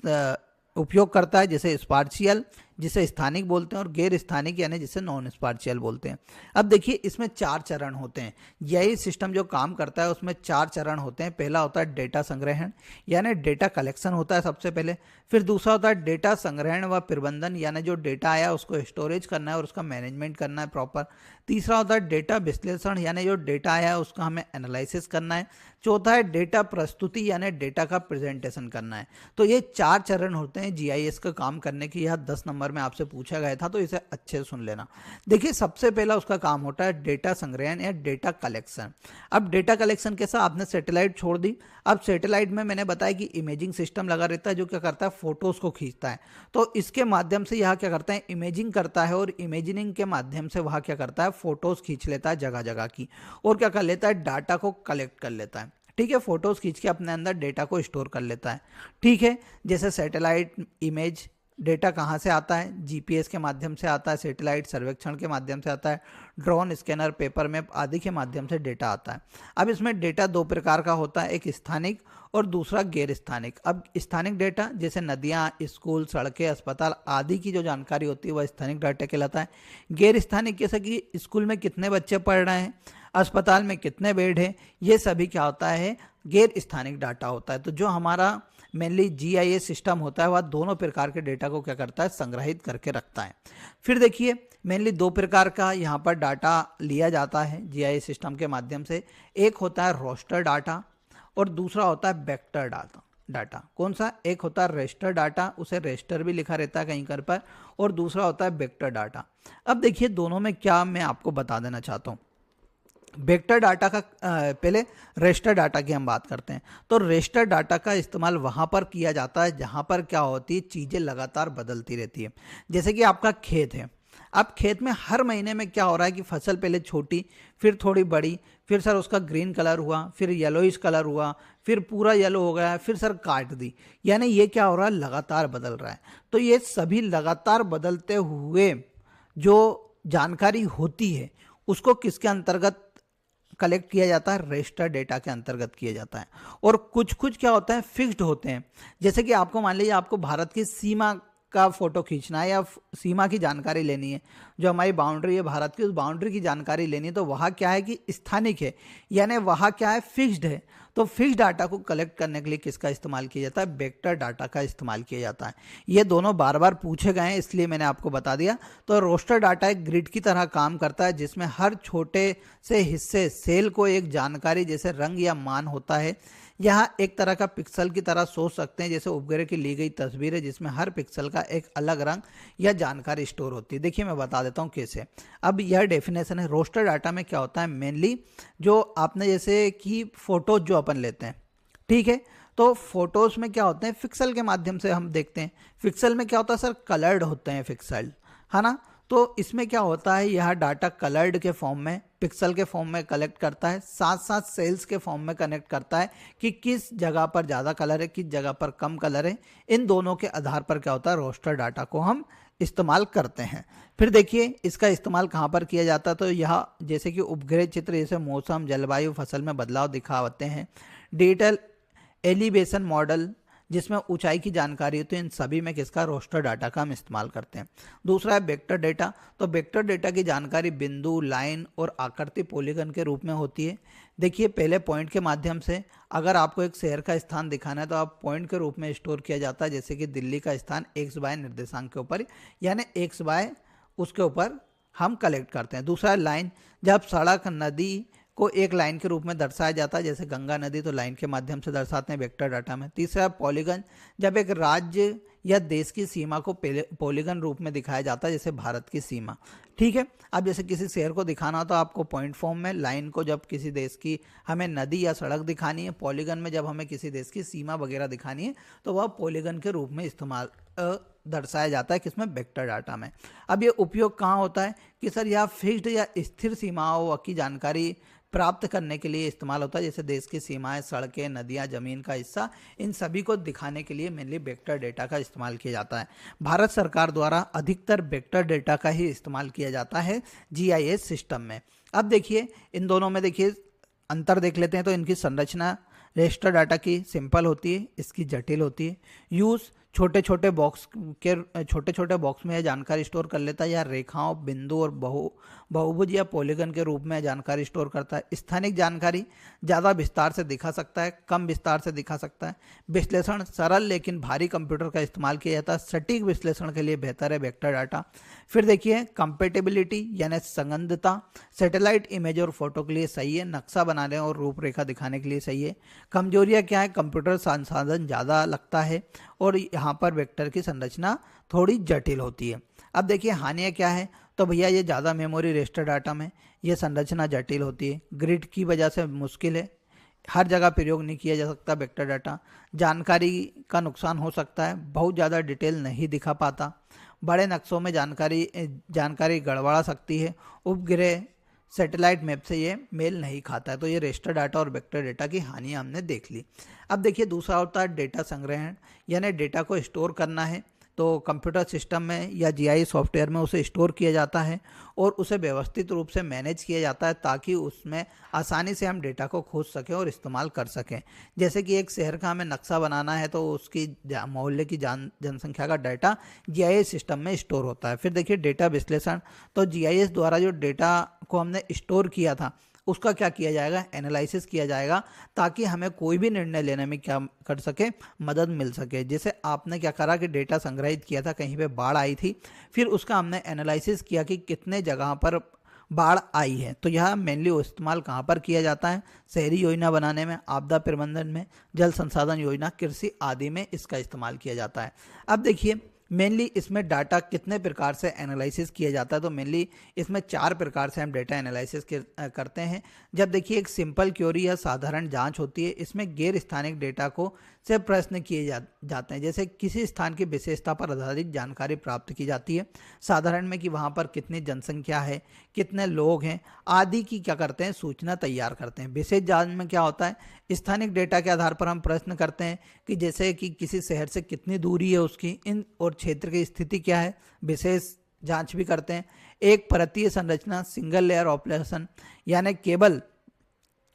उपयोग करता है, जैसे स्पार्शियल जिसे स्थानिक बोलते हैं और गैर स्थानिक यानी जिसे नॉन स्पार्शियल बोलते हैं। अब देखिए इसमें 4 चरण होते हैं। यही सिस्टम जो काम करता है उसमें 4 चरण होते हैं। पहला होता है डेटा संग्रहण यानी डेटा कलेक्शन होता है सबसे पहले। फिर दूसरा होता है डेटा संग्रहण व प्रबंधन यानी जो डेटा आया उसको स्टोरेज करना है और उसका मैनेजमेंट करना है प्रॉपर। तीसरा होता है डेटा विश्लेषण यानी जो डेटा आया है उसका हमें एनालिसिस करना है। चौथा है डेटा प्रस्तुति यानी डेटा का प्रेजेंटेशन करना है। तो ये 4 चरण होते हैं जीआईएस का काम करने की। यह 10 नंबर में आपसे पूछा गया था तो इसे अच्छे से सुन लेना। देखिए सबसे पहला उसका काम होता है डेटा संग्रहण या डेटा कलेक्शन। अब डेटा कलेक्शन कैसा, आपने सैटेलाइट छोड़ दी। अब सैटेलाइट में मैंने बताया कि इमेजिंग सिस्टम लगा रहता है जो क्या करता है, फोटोज को खींचता है। तो इसके माध्यम से यह क्या करता है, इमेजिंग करता है और इमेजिनिंग के माध्यम से वह क्या करता है, फोटोज खींच लेता है जगह जगह की और क्या कर लेता है, डाटा को कलेक्ट कर लेता है। ठीक है, फोटोज खींच के अपने अंदर डेटा को स्टोर कर लेता है। ठीक है, जैसे सैटेलाइट इमेज डेटा कहाँ से आता है, जीपीएस के माध्यम से आता है, सैटेलाइट सर्वेक्षण के माध्यम से आता है, ड्रोन, स्कैनर, पेपर मैप आदि के माध्यम से डेटा आता है। अब इसमें डेटा 2 प्रकार का होता है, एक स्थानिक और दूसरा गैर स्थानिक। अब स्थानिक डेटा जैसे नदियाँ, स्कूल, सड़कें, अस्पताल आदि की जो जानकारी होती है वह स्थानिक डाटा कहलाता है। गैर स्थानिक जैसे कि स्कूल में कितने बच्चे पढ़ रहे हैं, अस्पताल में कितने बेड हैं, ये सभी क्या होता है, गैर स्थानिक डाटा होता है। तो जो हमारा मेनली जीआईएस सिस्टम होता है वह दोनों प्रकार के डेटा को क्या करता है, संग्रहित करके रखता है। फिर देखिए मेनली 2 प्रकार का यहाँ पर डाटा लिया जाता है जीआईएस सिस्टम के माध्यम से। एक होता है रोस्टर डाटा और दूसरा होता है वेक्टर डाटा। कौन सा, एक होता है रेस्टर डाटा, उसे रेस्टर भी लिखा रहता है कहीं पर, और दूसरा होता है वेक्टर डाटा। अब देखिए दोनों में क्या मैं आपको बता देना चाहता हूँ। वेक्टर डाटा का पहले रेस्टर डाटा की हम बात करते हैं। तो रेस्टर डाटा का इस्तेमाल वहाँ पर किया जाता है जहाँ पर क्या होती है, चीज़ें लगातार बदलती रहती है। जैसे कि आपका खेत है, अब खेत में हर महीने में क्या हो रहा है कि फसल पहले छोटी, फिर थोड़ी बड़ी, फिर सर उसका ग्रीन कलर हुआ, फिर येलोइश कलर हुआ, फिर पूरा येलो हो गया, फिर सर काट दी। यानी ये क्या हो रहा है, लगातार बदल रहा है। तो ये सभी लगातार बदलते हुए जो जानकारी होती है उसको किसके अंतर्गत कलेक्ट किया जाता है, रेस्टर डेटा के अंतर्गत किया जाता है। और कुछ क्या होता है, फिक्स्ड होते हैं। जैसे कि आपको मान लीजिए आपको भारत की सीमा का फोटो खींचना है या सीमा की जानकारी लेनी है, जो हमारी बाउंड्री है भारत की, उस बाउंड्री की जानकारी लेनी है, तो वहाँ क्या है कि स्थानिक है, यानी वहाँ क्या है, फिक्स्ड है। तो फिक्स्ड डाटा को कलेक्ट करने के लिए किसका इस्तेमाल किया जाता है, वेक्टर डाटा का इस्तेमाल किया जाता है। ये दोनों बार बार पूछे गए हैं इसलिए मैंने आपको बता दिया। तो रोस्टर डाटा एक ग्रिड की तरह काम करता है जिसमें हर छोटे से हिस्से सेल को एक जानकारी जैसे रंग या मान होता है। यहाँ एक तरह का पिक्सल की तरह सोच सकते हैं, जैसे उपग्रह की ली गई तस्वीर है जिसमें हर पिक्सल का एक अलग रंग या जानकारी स्टोर होती है। देखिए मैं बता देता हूँ कैसे। अब यह डेफिनेशन है, रोस्टर डाटा में क्या होता है, मेनली जो आपने जैसे कि फोटोज जो अपन लेते हैं, ठीक है, तो फोटोज में क्या होते हैं, पिक्सल के माध्यम से हम देखते हैं। पिक्सल में क्या होता है सर, कलर्ड होते हैं पिक्सल, है ना। तो इसमें क्या होता है, यह डाटा कलर्ड के फॉर्म में, पिक्सल के फॉर्म में कलेक्ट करता है, साथ साथ सेल्स के फॉर्म में कनेक्ट करता है कि किस जगह पर ज़्यादा कलर है, किस जगह पर कम कलर है। इन दोनों के आधार पर क्या होता है, रोस्टर डाटा को हम इस्तेमाल करते हैं। फिर देखिए इसका इस्तेमाल कहाँ पर किया जाता है, तो यह जैसे कि उपग्रह चित्र जैसे मौसम, जलवायु, फसल में बदलाव दिखाते हैं, डिजिटल एलिवेशन मॉडल जिसमें ऊंचाई की जानकारी है, तो इन सभी में किसका, रोस्टर डाटा का हम इस्तेमाल करते हैं। दूसरा है वेक्टर डेटा। तो वेक्टर डेटा की जानकारी बिंदु, लाइन और आकृति पॉलीगन के रूप में होती है। देखिए पहले पॉइंट के माध्यम से अगर आपको एक शहर का स्थान दिखाना है तो आप पॉइंट के रूप में स्टोर किया जाता है, जैसे कि दिल्ली का स्थान एक्स वाई निर्देशांक के ऊपर, यानी एक्स वाई उसके ऊपर हम कलेक्ट करते हैं। दूसरा है लाइन। जब सड़क, नदी को एक लाइन के रूप में दर्शाया जाता है, जैसे गंगा नदी, तो लाइन के माध्यम से दर्शाते हैं वेक्टर डाटा में। तीसरा पॉलीगन। जब एक राज्य या देश की सीमा को पॉलीगन रूप में दिखाया जाता है, जैसे भारत की सीमा। ठीक है, अब जैसे किसी शहर को दिखाना हो तो आपको पॉइंट फॉर्म में, लाइन को जब किसी देश की हमें नदी या सड़क दिखानी है, पॉलीगन में जब हमें किसी देश की सीमा वगैरह दिखानी है तो वह पॉलीगन के रूप में इस्तेमाल दर्शाया जाता है, किसमें, वेक्टर डाटा में। अब ये उपयोग कहाँ होता है कि सर यह फिक्स्ड या स्थिर सीमाओं की जानकारी प्राप्त करने के लिए इस्तेमाल होता है, जैसे देश की सीमाएं, सड़कें, नदियां, जमीन का हिस्सा, इन सभी को दिखाने के लिए मेनली वेक्टर डेटा का इस्तेमाल किया जाता है। भारत सरकार द्वारा अधिकतर वेक्टर डेटा का ही इस्तेमाल किया जाता है जीआईएस सिस्टम में। अब देखिए इन दोनों में देखिए अंतर देख लेते हैं। तो इनकी संरचना रेस्टर डाटा की सिंपल होती है, इसकी जटिल होती है। यूज़ छोटे छोटे बॉक्स में यह जानकारी स्टोर कर लेता है, या रेखाओं, बिंदु और बहुभुज या पॉलीगन के रूप में जानकारी स्टोर करता है। स्थानिक जानकारी ज़्यादा विस्तार से दिखा सकता है, कम विस्तार से दिखा सकता है। विश्लेषण सरल लेकिन भारी कंप्यूटर का इस्तेमाल किया जाता है। सटीक विश्लेषण के लिए बेहतर है वेक्टर डाटा। फिर देखिए कंपेटेबिलिटी यानी संगतता, सैटेलाइट इमेज और फोटो के लिए सही है, नक्शा बनाने और रूपरेखा दिखाने के लिए सही है। कमजोरियाँ क्या है, कंप्यूटर संसाधन ज़्यादा लगता है और यहाँ पर वेक्टर की संरचना थोड़ी जटिल होती है। अब देखिए हानियाँ क्या है, तो भैया ये ज़्यादा मेमोरी रेस्टर डाटा में, ये संरचना जटिल होती है, ग्रिड की वजह से मुश्किल है, हर जगह प्रयोग नहीं किया जा सकता वेक्टर डाटा, जानकारी का नुकसान हो सकता है, बहुत ज़्यादा डिटेल नहीं दिखा पाता, बड़े नक्शों में जानकारी गड़बड़ा सकती है, उपग्रह सैटेलाइट मैप से ये मेल नहीं खाता है। तो ये रेस्टर डाटा और वेक्टर डेटा की हानियाँ हमने देख ली। अब देखिए दूसरा होता है डेटा संग्रहण, यानी डेटा को स्टोर करना है तो कंप्यूटर सिस्टम में या जीआईएस सॉफ्टवेयर में उसे स्टोर किया जाता है और उसे व्यवस्थित रूप से मैनेज किया जाता है, ताकि उसमें आसानी से हम डेटा को खोज सकें और इस्तेमाल कर सकें। जैसे कि एक शहर का हमें नक्शा बनाना है तो उसकी मोहल्ले की जनसंख्या का डाटा जीआईएस सिस्टम में स्टोर होता है। फिर देखिए डेटा विश्लेषण, तो जीआईएस द्वारा जो डेटा को हमने स्टोर किया था उसका क्या किया जाएगा, एनालिसिस किया जाएगा, ताकि हमें कोई भी निर्णय लेने में क्या कर सके, मदद मिल सके। जैसे आपने क्या करा कि डेटा संग्रहित किया था, कहीं पे बाढ़ आई थी, फिर उसका हमने एनालिसिस किया कि कितने जगह पर बाढ़ आई है। तो यह मेनली इस्तेमाल कहाँ पर किया जाता है, शहरी योजना बनाने में, आपदा प्रबंधन में, जल संसाधन योजना, कृषि आदि में इसका इस्तेमाल किया जाता है। अब देखिए मेनली इसमें डाटा कितने प्रकार से एनालिसिस किया जाता है, तो मेनली इसमें 4 प्रकार से हम डेटा एनालिसिस करते हैं। जब देखिए एक सिंपल क्वेरी या साधारण जांच होती है, इसमें गैर स्थानिक डेटा को से प्रश्न किए जाते हैं, जैसे किसी स्थान की विशेषता पर आधारित जानकारी प्राप्त की जाती है। साधारण में कि वहाँ पर कितनी जनसंख्या है, कितने लोग हैं आदि की क्या करते हैं, सूचना तैयार करते हैं। विशेष जांच में क्या होता है, स्थानिक डेटा के आधार पर हम प्रश्न करते हैं कि जैसे कि किसी शहर से कितनी दूरी है उसकी, इन और क्षेत्र की स्थिति क्या है, विशेष जांच भी करते हैं। एक परतीय संरचना, सिंगल लेयर ऑपरेशन, यानी केवल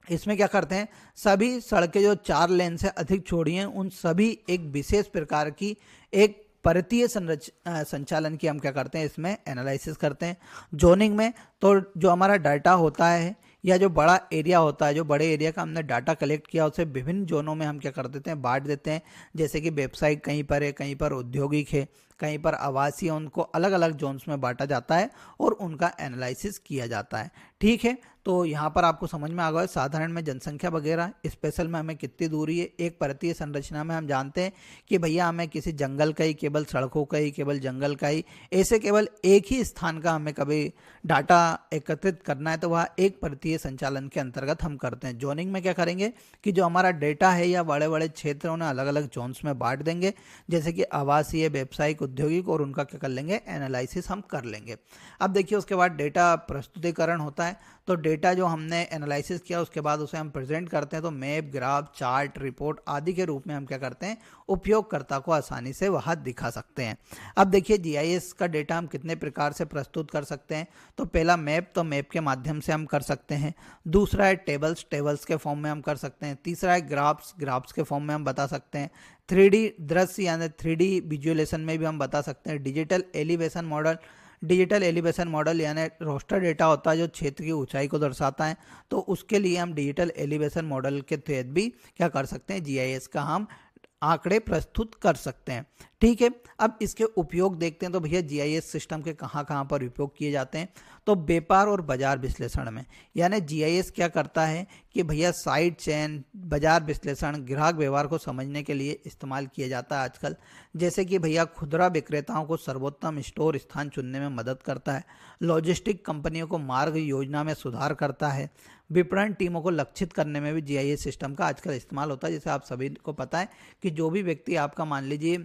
इसमें क्या करते हैं, सभी सड़कें जो 4 लेन से अधिक चौड़ी हैं उन सभी एक विशेष प्रकार की एक परतीय संचालन की हम क्या करते हैं, इसमें एनालिसिस करते हैं। जोनिंग में तो जो हमारा डाटा होता है या जो बड़ा एरिया होता है, जो बड़े एरिया का हमने डाटा कलेक्ट किया उसे विभिन्न जोनों में हम क्या कर देते हैं, बांट देते हैं। जैसे कि वेबसाइट कहीं पर है, कहीं पर औद्योगिक है, कहीं पर आवासीय, उनको अलग अलग जोन्स में बांटा जाता है और उनका एनालिसिस किया जाता है। ठीक है, तो यहाँ पर आपको समझ में आ गया साधारण में जनसंख्या वगैरह, स्पेशल में हमें कितनी दूरी है, एक परतीय संरचना में हम जानते हैं कि भैया हमें किसी जंगल का ही, केवल सड़कों का ही, केवल जंगल का ही, ऐसे केवल एक ही स्थान का हमें कभी डाटा एकत्रित करना है तो वह एक परतीय संचालन के अंतर्गत हम करते हैं। जोनिंग में क्या करेंगे कि जो हमारा डेटा है या बड़े बड़े क्षेत्र उन्हें अलग अलग जोन्स में बांट देंगे, जैसे कि आवासीय, व्यावसायिक, औद्योगिक, और उनका क्या कर लेंगे, एनालिसिस हम कर लेंगे। अब देखिए उसके बाद डेटा प्रस्तुतिकरण होता है, तो डेटा जो हमने एनालिसिस किया उसके बाद उसे हम प्रेजेंट करते हैं, तो मैप, ग्राफ, चार्ट, रिपोर्ट आदि के रूप में हम क्या करते हैं, उपयोगकर्ता को आसानी से वह दिखा सकते हैं। अब देखिए जीआईएस का डेटा हम कितने प्रकार से प्रस्तुत कर सकते हैं, तो पहला मैप, तो मैप के माध्यम से हम कर सकते हैं। दूसरा है टेबल्स, टेबल्स के फॉर्म में हम कर सकते हैं। तीसरा है ग्राफ्स, ग्राफ्स के फॉर्म में हम बता सकते हैं। 3D दृश्य यानी 3D विजुअलेशन में भी हम बता सकते हैं। Digital elevation model, digital elevation model यानी रोस्टर डेटा होता है जो क्षेत्र की ऊंचाई को दर्शाता है, तो उसके लिए हम डिजिटल एलिवेशन मॉडल के तहत भी क्या कर सकते हैं, जीआईएस का हम आंकड़े प्रस्तुत कर सकते हैं। ठीक है, अब इसके उपयोग देखते हैं, तो भैया जीआईएस सिस्टम के कहाँ कहाँ पर उपयोग किए जाते हैं, तो व्यापार और बाजार विश्लेषण में, यानी जीआईएस क्या करता है कि भैया साइड चेन, बाजार विश्लेषण, ग्राहक व्यवहार को समझने के लिए इस्तेमाल किया जाता है आजकल। जैसे कि भैया खुदरा विक्रेताओं को सर्वोत्तम स्टोर स्थान चुनने में मदद करता है, लॉजिस्टिक कंपनियों को मार्ग योजना में सुधार करता है, विपणन टीमों को लक्षित करने में भी जीआईएस सिस्टम का आजकल इस्तेमाल होता है। जैसे आप सभी को पता है कि जो भी व्यक्ति आपका मान लीजिए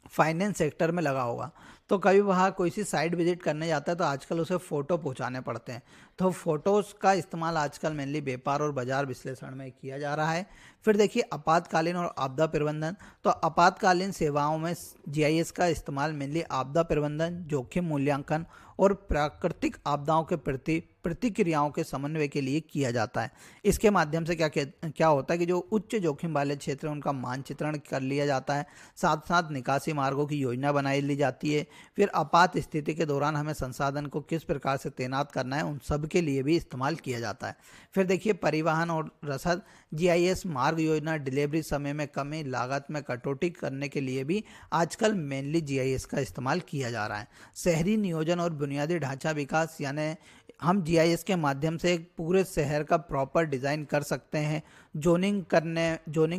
फाइनेंस सेक्टर में लगा होगा, तो कभी वहाँ कोई सी साइट विजिट करने जाता है तो आजकल उसे फ़ोटो पहुँचाने पड़ते हैं, तो फ़ोटोज़ का इस्तेमाल आजकल मेनली व्यापार और बाजार विश्लेषण में किया जा रहा है। फिर देखिए आपातकालीन और आपदा प्रबंधन, तो आपातकालीन सेवाओं में जीआईएस का इस्तेमाल मेनली आपदा प्रबंधन, जोखिम मूल्यांकन और प्राकृतिक आपदाओं के प्रति प्रतिक्रियाओं के समन्वय के लिए किया जाता है। इसके माध्यम से क्या होता है कि जो उच्च जोखिम वाले क्षेत्र हैं उनका मानचित्रण कर लिया जाता है, साथ साथ निकासी मार्गों की योजना बनाई ली जाती है। फिर आपात स्थिति के दौरान हमें संसाधन को किस प्रकार से तैनात करना है उन सब के लिए भी इस्तेमाल किया जाता है। फिर देखिए परिवहन और रसद, जीआईएस मार्ग योजना, डिलीवरी समय में कमी, लागत में कटौती करने के लिए भी आजकल मेनली जीआईएस का इस्तेमाल किया जा रहा है। शहरी नियोजन और बुनियादी ढांचा विकास, यानी हम जीआईएस के माध्यम से एक पूरे शहर का प्रॉपर डिज़ाइन कर सकते हैं। जोनिंग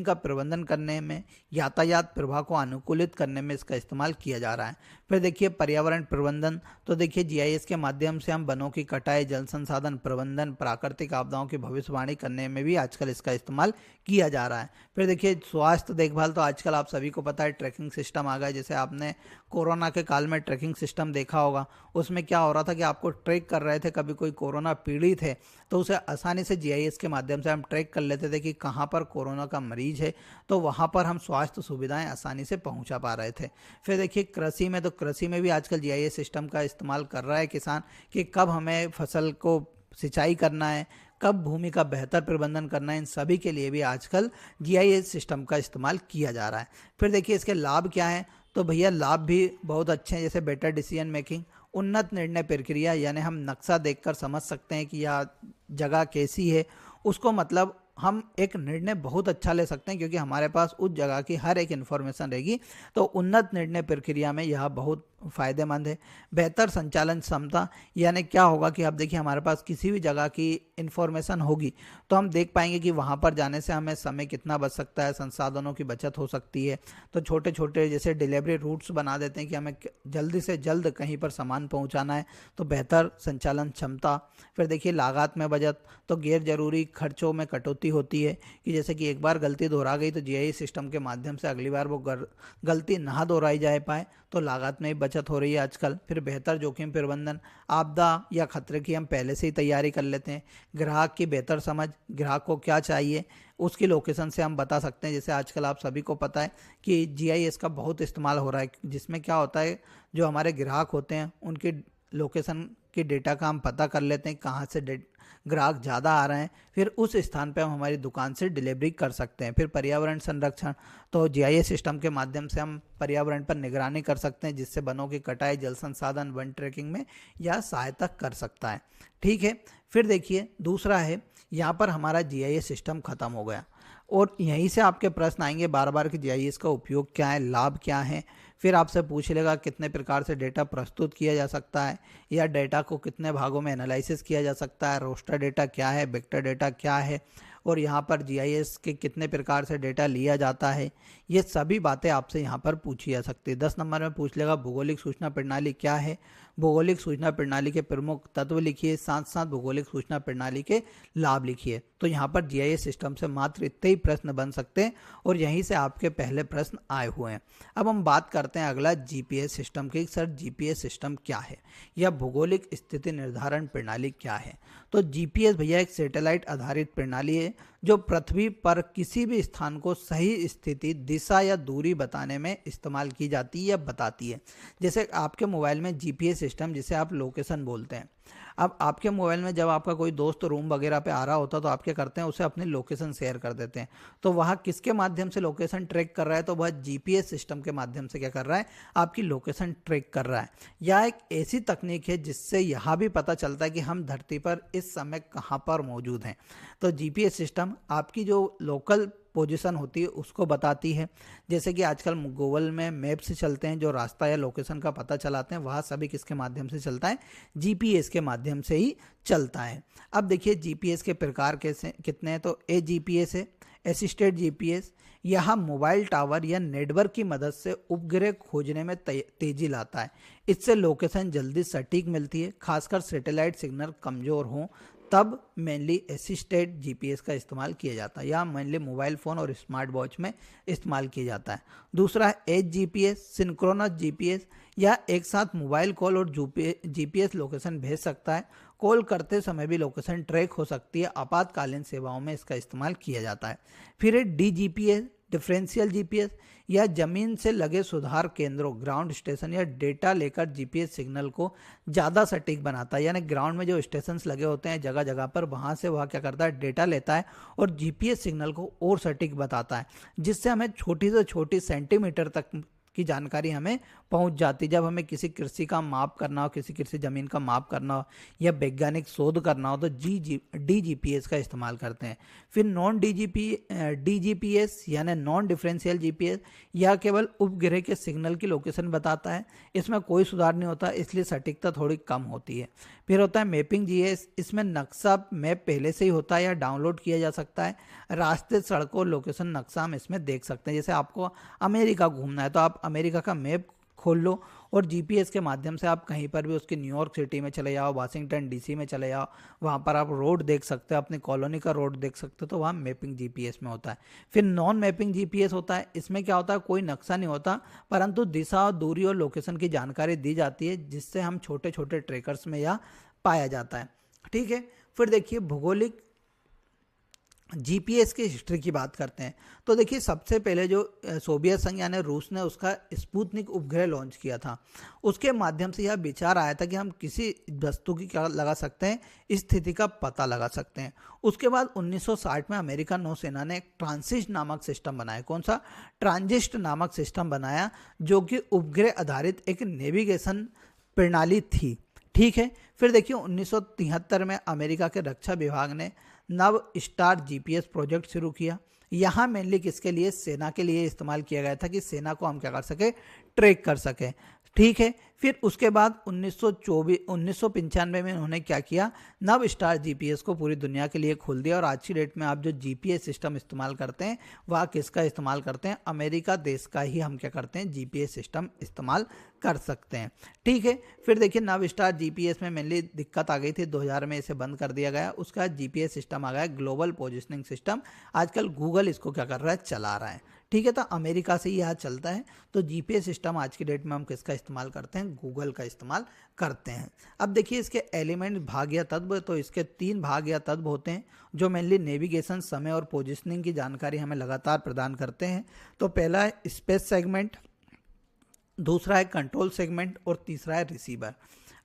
का प्रबंधन करने में, यातायात प्रवाह को अनुकूलित करने में इसका इस्तेमाल किया जा रहा है। फिर देखिए पर्यावरण प्रबंधन, तो देखिए जीआईएस के माध्यम से हम वनों की कटाई, जल संसाधन प्रबंधन, प्राकृतिक आपदाओं की भविष्यवाणी करने में भी आजकल इसका इस्तेमाल किया जा रहा है। फिर देखिए स्वास्थ्य देखभाल, तो आजकल आप सभी को पता है ट्रैकिंग सिस्टम आ गया। जैसे आपने कोरोना के काल में ट्रैकिंग सिस्टम देखा होगा, उसमें क्या हो रहा था कि आपको ट्रैक कर रहे थे, कभी कोई कोरोना पीड़ित है तो उसे आसानी से जीआईएस के माध्यम से हम ट्रैक कर लेते थे कि कहाँ पर कोरोना का मरीज है, तो वहाँ पर हम स्वास्थ्य सुविधाएं आसानी से पहुँचा पा रहे थे। फिर देखिए कृषि में, तो कृषि में भी आजकल जीआईएस सिस्टम का इस्तेमाल कर रहा है किसान कि कब हमें फसल को सिंचाई करना है, कब भूमि का बेहतर प्रबंधन करना है, इन सभी के लिए भी आजकल जीआईएस सिस्टम का इस्तेमाल किया जा रहा है। फिर देखिए इसके लाभ क्या हैं, तो भैया लाभ भी बहुत अच्छे हैं, जैसे बेटर डिसीजन मेकिंग, उन्नत निर्णय प्रक्रिया, यानी हम नक्शा देखकर समझ सकते हैं कि यह जगह कैसी है, उसको मतलब हम एक निर्णय बहुत अच्छा ले सकते हैं क्योंकि हमारे पास उस जगह की हर एक इन्फॉर्मेशन रहेगी, तो उन्नत निर्णय प्रक्रिया में यह बहुत फ़ायदेमंद है। बेहतर संचालन क्षमता, यानी क्या होगा कि अब देखिए हमारे पास किसी भी जगह की इन्फॉर्मेशन होगी तो हम देख पाएंगे कि वहाँ पर जाने से हमें समय कितना बच सकता है, संसाधनों की बचत हो सकती है। तो छोटे छोटे जैसे डिलीवरी रूट्स बना देते हैं कि हमें जल्दी से जल्द कहीं पर सामान पहुँचाना है, तो बेहतर संचालन क्षमता। फिर देखिए लागत में बचत, तो गैर जरूरी खर्चों में कटौती होती है कि जैसे कि एक बार गलती दोहरा गई तो जीआईएस सिस्टम के माध्यम से अगली बार वो गलती ना दोहराई जा पाए, तो लागत में बचत हो रही है आजकल। फिर बेहतर जोखिम प्रबंधन, आपदा या खतरे की हम पहले से ही तैयारी कर लेते हैं। ग्राहक की बेहतर समझ, ग्राहक को क्या चाहिए उसकी लोकेशन से हम बता सकते हैं। जैसे आजकल आप सभी को पता है कि जीआईएस का बहुत इस्तेमाल हो रहा है, जिसमें क्या होता है जो हमारे ग्राहक होते हैं उनकी लोकेशन की डेटा का हम पता कर लेते हैं कहाँ से ग्राहक ज़्यादा आ रहे हैं, फिर उस स्थान पर हम हमारी दुकान से डिलीवरी कर सकते हैं। फिर पर्यावरण संरक्षण, तो जीआईएस सिस्टम के माध्यम से हम पर्यावरण पर निगरानी कर सकते हैं जिससे वनों की कटाई, जल संसाधन, वन ट्रैकिंग में यह सहायता कर सकता है। ठीक है, फिर देखिए दूसरा है, यहाँ पर हमारा जीआईएस सिस्टम खत्म हो गया और यहीं से आपके प्रश्न आएंगे बार बार कि जीआईएस का उपयोग क्या है, लाभ क्या है। फिर आपसे पूछ लेगा कितने प्रकार से डेटा प्रस्तुत किया जा सकता है, या डेटा को कितने भागों में एनालिसिस किया जा सकता है, रोस्टर डेटा क्या है, वेक्टर डेटा क्या है, और यहाँ पर जीआईएस के कितने प्रकार से डेटा लिया जाता है। ये सभी बातें आपसे यहाँ पर पूछी जा सकती है। 10 नंबर में पूछ लेगा भौगोलिक सूचना प्रणाली क्या है, भौगोलिक सूचना प्रणाली के प्रमुख तत्व लिखिए, साथ साथ भौगोलिक सूचना प्रणाली के लाभ लिखिए। तो यहाँ पर जीआईएस सिस्टम से मात्र इतने ही प्रश्न बन सकते हैं और यहीं से आपके पहले प्रश्न आए हुए हैं। अब हम बात करते हैं अगला जीपीएस सिस्टम की। सर जीपीएस सिस्टम क्या है, या भौगोलिक स्थिति निर्धारण प्रणाली क्या है? तो जीपीएस भैया एक सैटेलाइट आधारित प्रणाली है जो पृथ्वी पर किसी भी स्थान को सही स्थिति, दिशा या दूरी बताने में इस्तेमाल की जाती है या बताती है। जैसे आपके मोबाइल में जीपीएस सिस्टम, जिसे आप लोकेशन बोलते हैं। अब आपके मोबाइल में जब आपका कोई दोस्त रूम वगैरह पे आ रहा होता है तो आप क्या करते हैं, उसे अपनी लोकेशन शेयर कर देते हैं। तो वह किसके माध्यम से लोकेशन ट्रैक कर रहा है? तो वह जीपीएस सिस्टम के माध्यम से क्या कर रहा है, आपकी लोकेशन ट्रैक कर रहा है। यह एक ऐसी तकनीक है जिससे यह भी पता चलता है कि हम धरती पर इस समय कहाँ पर मौजूद हैं। तो जीपीएस सिस्टम आपकी जो लोकल पोजीशन होती है उसको बताती है। जैसे कि आजकल गूगल में मैप से चलते हैं, जो रास्ता या लोकेशन का पता चलाते हैं, वह सभी किसके माध्यम से चलता है? जीपीएस के माध्यम से ही चलता है। अब देखिए जीपीएस के प्रकार कैसे कितने हैं। तो एजीपीएस है, असिस्टेड जीपीएस। यह मोबाइल टावर या नेटवर्क की मदद से उपग्रह खोजने में तेजी लाता है। इससे लोकेशन जल्दी सटीक मिलती है, खासकर सैटेलाइट सिग्नल कमजोर हो तब मेनली असिस्टेड जीपीएस का इस्तेमाल किया जाता है, या मेनली मोबाइल फ़ोन और स्मार्ट वॉच में इस्तेमाल किया जाता है। दूसरा है एच जीपीएस, सिंक्रोनस जीपीएस। यह एक साथ मोबाइल कॉल और जीपीएस लोकेशन भेज सकता है। कॉल करते समय भी लोकेशन ट्रैक हो सकती है। आपातकालीन सेवाओं में इसका इस्तेमाल किया जाता है। फिर है डीजीपीएस, डिफरेंशियल जीपीएस। या जमीन से लगे सुधार केंद्रों, ग्राउंड स्टेशन या डेटा लेकर जीपीएस सिग्नल को ज़्यादा सटीक बनाता है। यानी ग्राउंड में जो स्टेशंस लगे होते हैं जगह जगह पर, वहाँ से वह क्या करता है, डेटा लेता है और जीपीएस सिग्नल को और सटीक बताता है, जिससे हमें छोटी से छोटी सेंटीमीटर तक की जानकारी हमें पहुंच जाती। जब हमें किसी कृषि का माप करना हो, किसी कृषि जमीन का माप करना हो या वैज्ञानिक शोध करना हो, तो डीजीपीएस का इस्तेमाल करते हैं। फिर डीजीपीएस यानी नॉन डिफरेंशियल जीपीएस, यह केवल उपग्रह के सिग्नल की लोकेशन बताता है। इसमें कोई सुधार नहीं होता, इसलिए सटीकता थोड़ी कम होती है। फिर होता है मैपिंग जीएस। इसमें नक्शा मैप पहले से ही होता है या डाउनलोड किया जा सकता है। रास्ते, सड़कों, लोकेशन नक्शा हम इसमें देख सकते हैं। जैसे आपको अमेरिका घूमना है तो आप अमेरिका का मैप खोल लो और जीपीएस के माध्यम से आप कहीं पर भी उसकी न्यूयॉर्क सिटी में चले जाओ, वाशिंगटन डीसी में चले जाओ, वहाँ पर आप रोड देख सकते हो, अपनी कॉलोनी का रोड देख सकते हो। तो वहाँ मैपिंग जीपीएस में होता है। फिर नॉन मैपिंग जीपीएस होता है। इसमें क्या होता है, कोई नक्शा नहीं होता, परंतु दिशा, दूरी और लोकेशन की जानकारी दी जाती है, जिससे हम छोटे छोटे ट्रैकर्स में यह पाया जाता है। ठीक है। फिर देखिए भौगोलिक जीपीएस की हिस्ट्री की बात करते हैं। तो देखिए सबसे पहले जो सोवियत संघ यानी रूस ने उसका स्पुतनिक उपग्रह लॉन्च किया था, उसके माध्यम से यह विचार आया था कि हम किसी वस्तु की क्या लगा सकते हैं, स्थिति का पता लगा सकते हैं। उसके बाद 1960 में अमेरिकन नौसेना ने एक ट्रांसिस्ट नामक सिस्टम बनाया। कौन सा? ट्रांजिस्ट नामक सिस्टम बनाया, जो कि उपग्रह आधारित एक नेविगेशन प्रणाली थी। ठीक है। फिर देखिए 1973 में अमेरिका के रक्षा विभाग ने नव स्टार जीपीएस प्रोजेक्ट शुरू किया। यहाँ मेनली किसके लिए? सेना के लिए इस्तेमाल किया गया था कि सेना को हम क्या कर सके, ट्रैक कर सके। ठीक है। फिर उसके बाद 1995 में उन्होंने क्या किया, नव स्टार जीपीएस को पूरी दुनिया के लिए खोल दिया। और आज की डेट में आप जो जीपीएस सिस्टम इस्तेमाल करते हैं वह किसका इस्तेमाल करते हैं? अमेरिका देश का ही हम क्या करते हैं, जीपीएस सिस्टम इस्तेमाल कर सकते हैं। ठीक है। फिर देखिए नव स्टार जीपीएस में मेनली दिक्कत आ गई थी, 2000 में इसे बंद कर दिया गया। उसका जीपीएस सिस्टम आ गया ग्लोबल पोजिशनिंग सिस्टम। आजकल गूगल इसको क्या कर रहा है, चला रहा है। ठीक है। तो अमेरिका से ही यह चलता है। तो जीपीएस सिस्टम आज की डेट में हम किसका इस्तेमाल करते हैं? गूगल का इस्तेमाल करते हैं। अब देखिए इसके एलिमेंट, भाग या तत्व। तो इसके 3 भाग या तत्व होते हैं जो मेनली नेविगेशन, समय और पोजिशनिंग की जानकारी हमें लगातार प्रदान करते हैं। तो पहला है स्पेस सेगमेंट, दूसरा है कंट्रोल सेगमेंट और तीसरा है रिसीवर।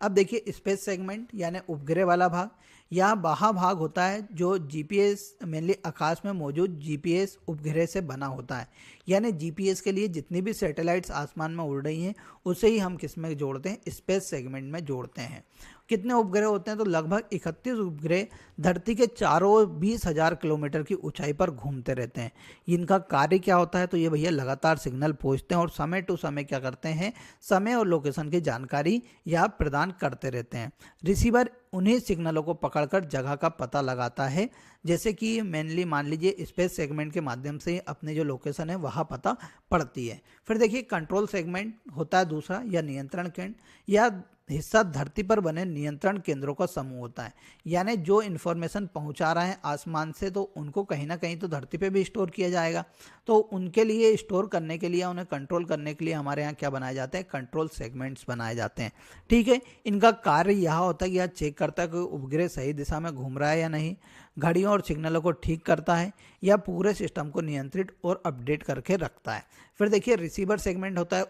अब देखिए स्पेस सेगमेंट यानी उपग्रह वाला भाग, यह वह भाग होता है जो जीपीएस मेनली आकाश में मौजूद जीपीएस उपग्रह से बना होता है। यानी जीपीएस के लिए जितनी भी सैटेलाइट्स आसमान में उड़ रही हैं उसे ही हम किस में जोड़ते हैं, स्पेस सेगमेंट में जोड़ते हैं। कितने उपग्रह होते हैं? तो लगभग 31 उपग्रह धरती के चारों ओर 20,000 किलोमीटर की ऊंचाई पर घूमते रहते हैं। इनका कार्य क्या होता है? तो ये भैया लगातार सिग्नल पहुंचते हैं और समय टू समय क्या करते हैं, समय और लोकेशन की जानकारी यह प्रदान करते रहते हैं। रिसीवर उन्हीं सिग्नलों को पकड़कर जगह का पता लगाता है, जैसे कि मेनली मान लीजिए स्पेस सेगमेंट के माध्यम से अपने जो लोकेशन है वहाँ पता पड़ती है। फिर देखिए कंट्रोल सेगमेंट होता है दूसरा, या नियंत्रण केंद्र, या हिस्सा धरती पर बने नियंत्रण केंद्रों का समूह होता है। यानी जो इन्फॉर्मेशन पहुंचा रहा है आसमान से, तो उनको कहीं ना कहीं तो धरती पे भी स्टोर किया जाएगा। तो उनके लिए स्टोर करने के लिए, उन्हें कंट्रोल करने के लिए हमारे यहाँ क्या बनाए जाते हैं? कंट्रोल सेगमेंट्स बनाए जाते हैं। ठीक है, इनका कार्य यह होता है कि यह चेक करता है कि उपग्रह सही दिशा में घूम रहा है या नहीं, घड़ियों और सिग्नलों को ठीक करता है, या पूरे सिस्टम को नियंत्रित और अपडेट करके रखता है। फिर देखिए रिसीवर सेगमेंट होता है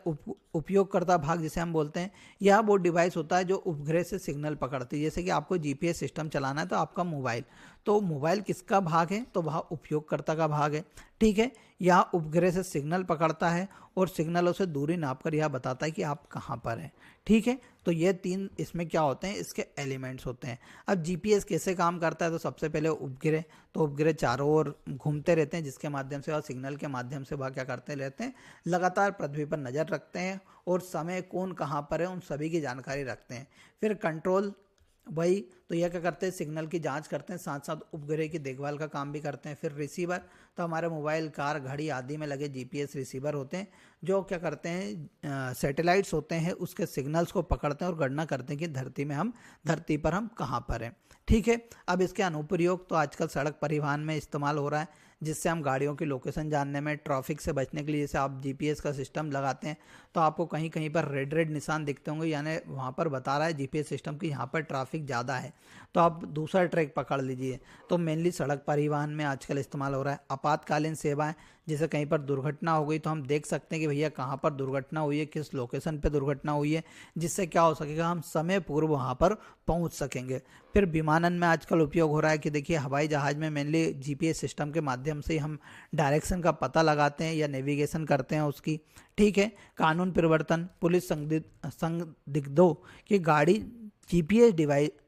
उपयोगकर्ता भाग जिसे हम बोलते हैं। यह वो डिवाइस होता है जो उपग्रह से सिग्नल पकड़ती है। जैसे कि आपको जीपीएस सिस्टम चलाना है तो आपका मोबाइल, तो मोबाइल किसका भाग है? तो वह उपयोगकर्ता का भाग है। ठीक है, यह उपग्रह से सिग्नल पकड़ता है और सिग्नलों से दूरी नापकर यह बताता है कि आप कहाँ पर हैं। ठीक है, तो ये तीन इसमें क्या होते हैं, इसके एलिमेंट्स होते हैं। अब जीपीएस कैसे काम करता है? तो सबसे पहले उपग्रह, तो उपग्रह चारों ओर घूमते रहते हैं, जिसके माध्यम से और सिग्नल के माध्यम से वह क्या करते रहते हैं, लगातार पृथ्वी पर नज़र रखते हैं और समय कौन कहाँ पर है उन सभी की जानकारी रखते हैं। फिर कंट्रोल, वही तो यह क्या करते हैं, सिग्नल की जांच करते हैं, साथ साथ उपग्रह की देखभाल का काम भी करते हैं। फिर रिसीवर, तो हमारे मोबाइल, कार, घड़ी आदि में लगे जीपीएस रिसीवर होते हैं, जो क्या करते हैं, सैटेलाइट्स होते हैं, उसके सिग्नल्स को पकड़ते हैं और गणना करते हैं कि धरती पर हम कहाँ पर हैं। ठीक है, अब इसके अनुप्रयोग तो आजकल सड़क परिवहन में इस्तेमाल हो रहा है, जिससे हम गाड़ियों की लोकेशन जानने में, ट्रैफिक से बचने के लिए, जैसे आप जीपीएस का सिस्टम लगाते हैं तो आपको कहीं कहीं पर रेड निशान दिखते होंगे, यानी वहाँ पर बता रहा है जीपीएस सिस्टम कि यहाँ पर ट्रैफिक ज़्यादा है, तो आप दूसरा ट्रैक पकड़ लीजिए। तो मेनली सड़क परिवहन में आजकल इस्तेमाल हो रहा है। आपातकालीन सेवाएं, जैसे कहीं पर दुर्घटना हो गई तो हम देख सकते हैं कि भैया कहाँ पर दुर्घटना हुई है, किस लोकेशन पे दुर्घटना हुई है, जिससे क्या हो सकेगा, हम समय पूर्व वहाँ पर पहुँच सकेंगे। फिर विमानन में आजकल उपयोग हो रहा है कि देखिए हवाई जहाज़ में मेनली जीपीएस सिस्टम के माध्यम से हम डायरेक्शन का पता लगाते हैं या नेविगेशन करते हैं उसकी। ठीक है, कानून प्रवर्तन, पुलिस संदिग्धों की गाड़ी जीपीएस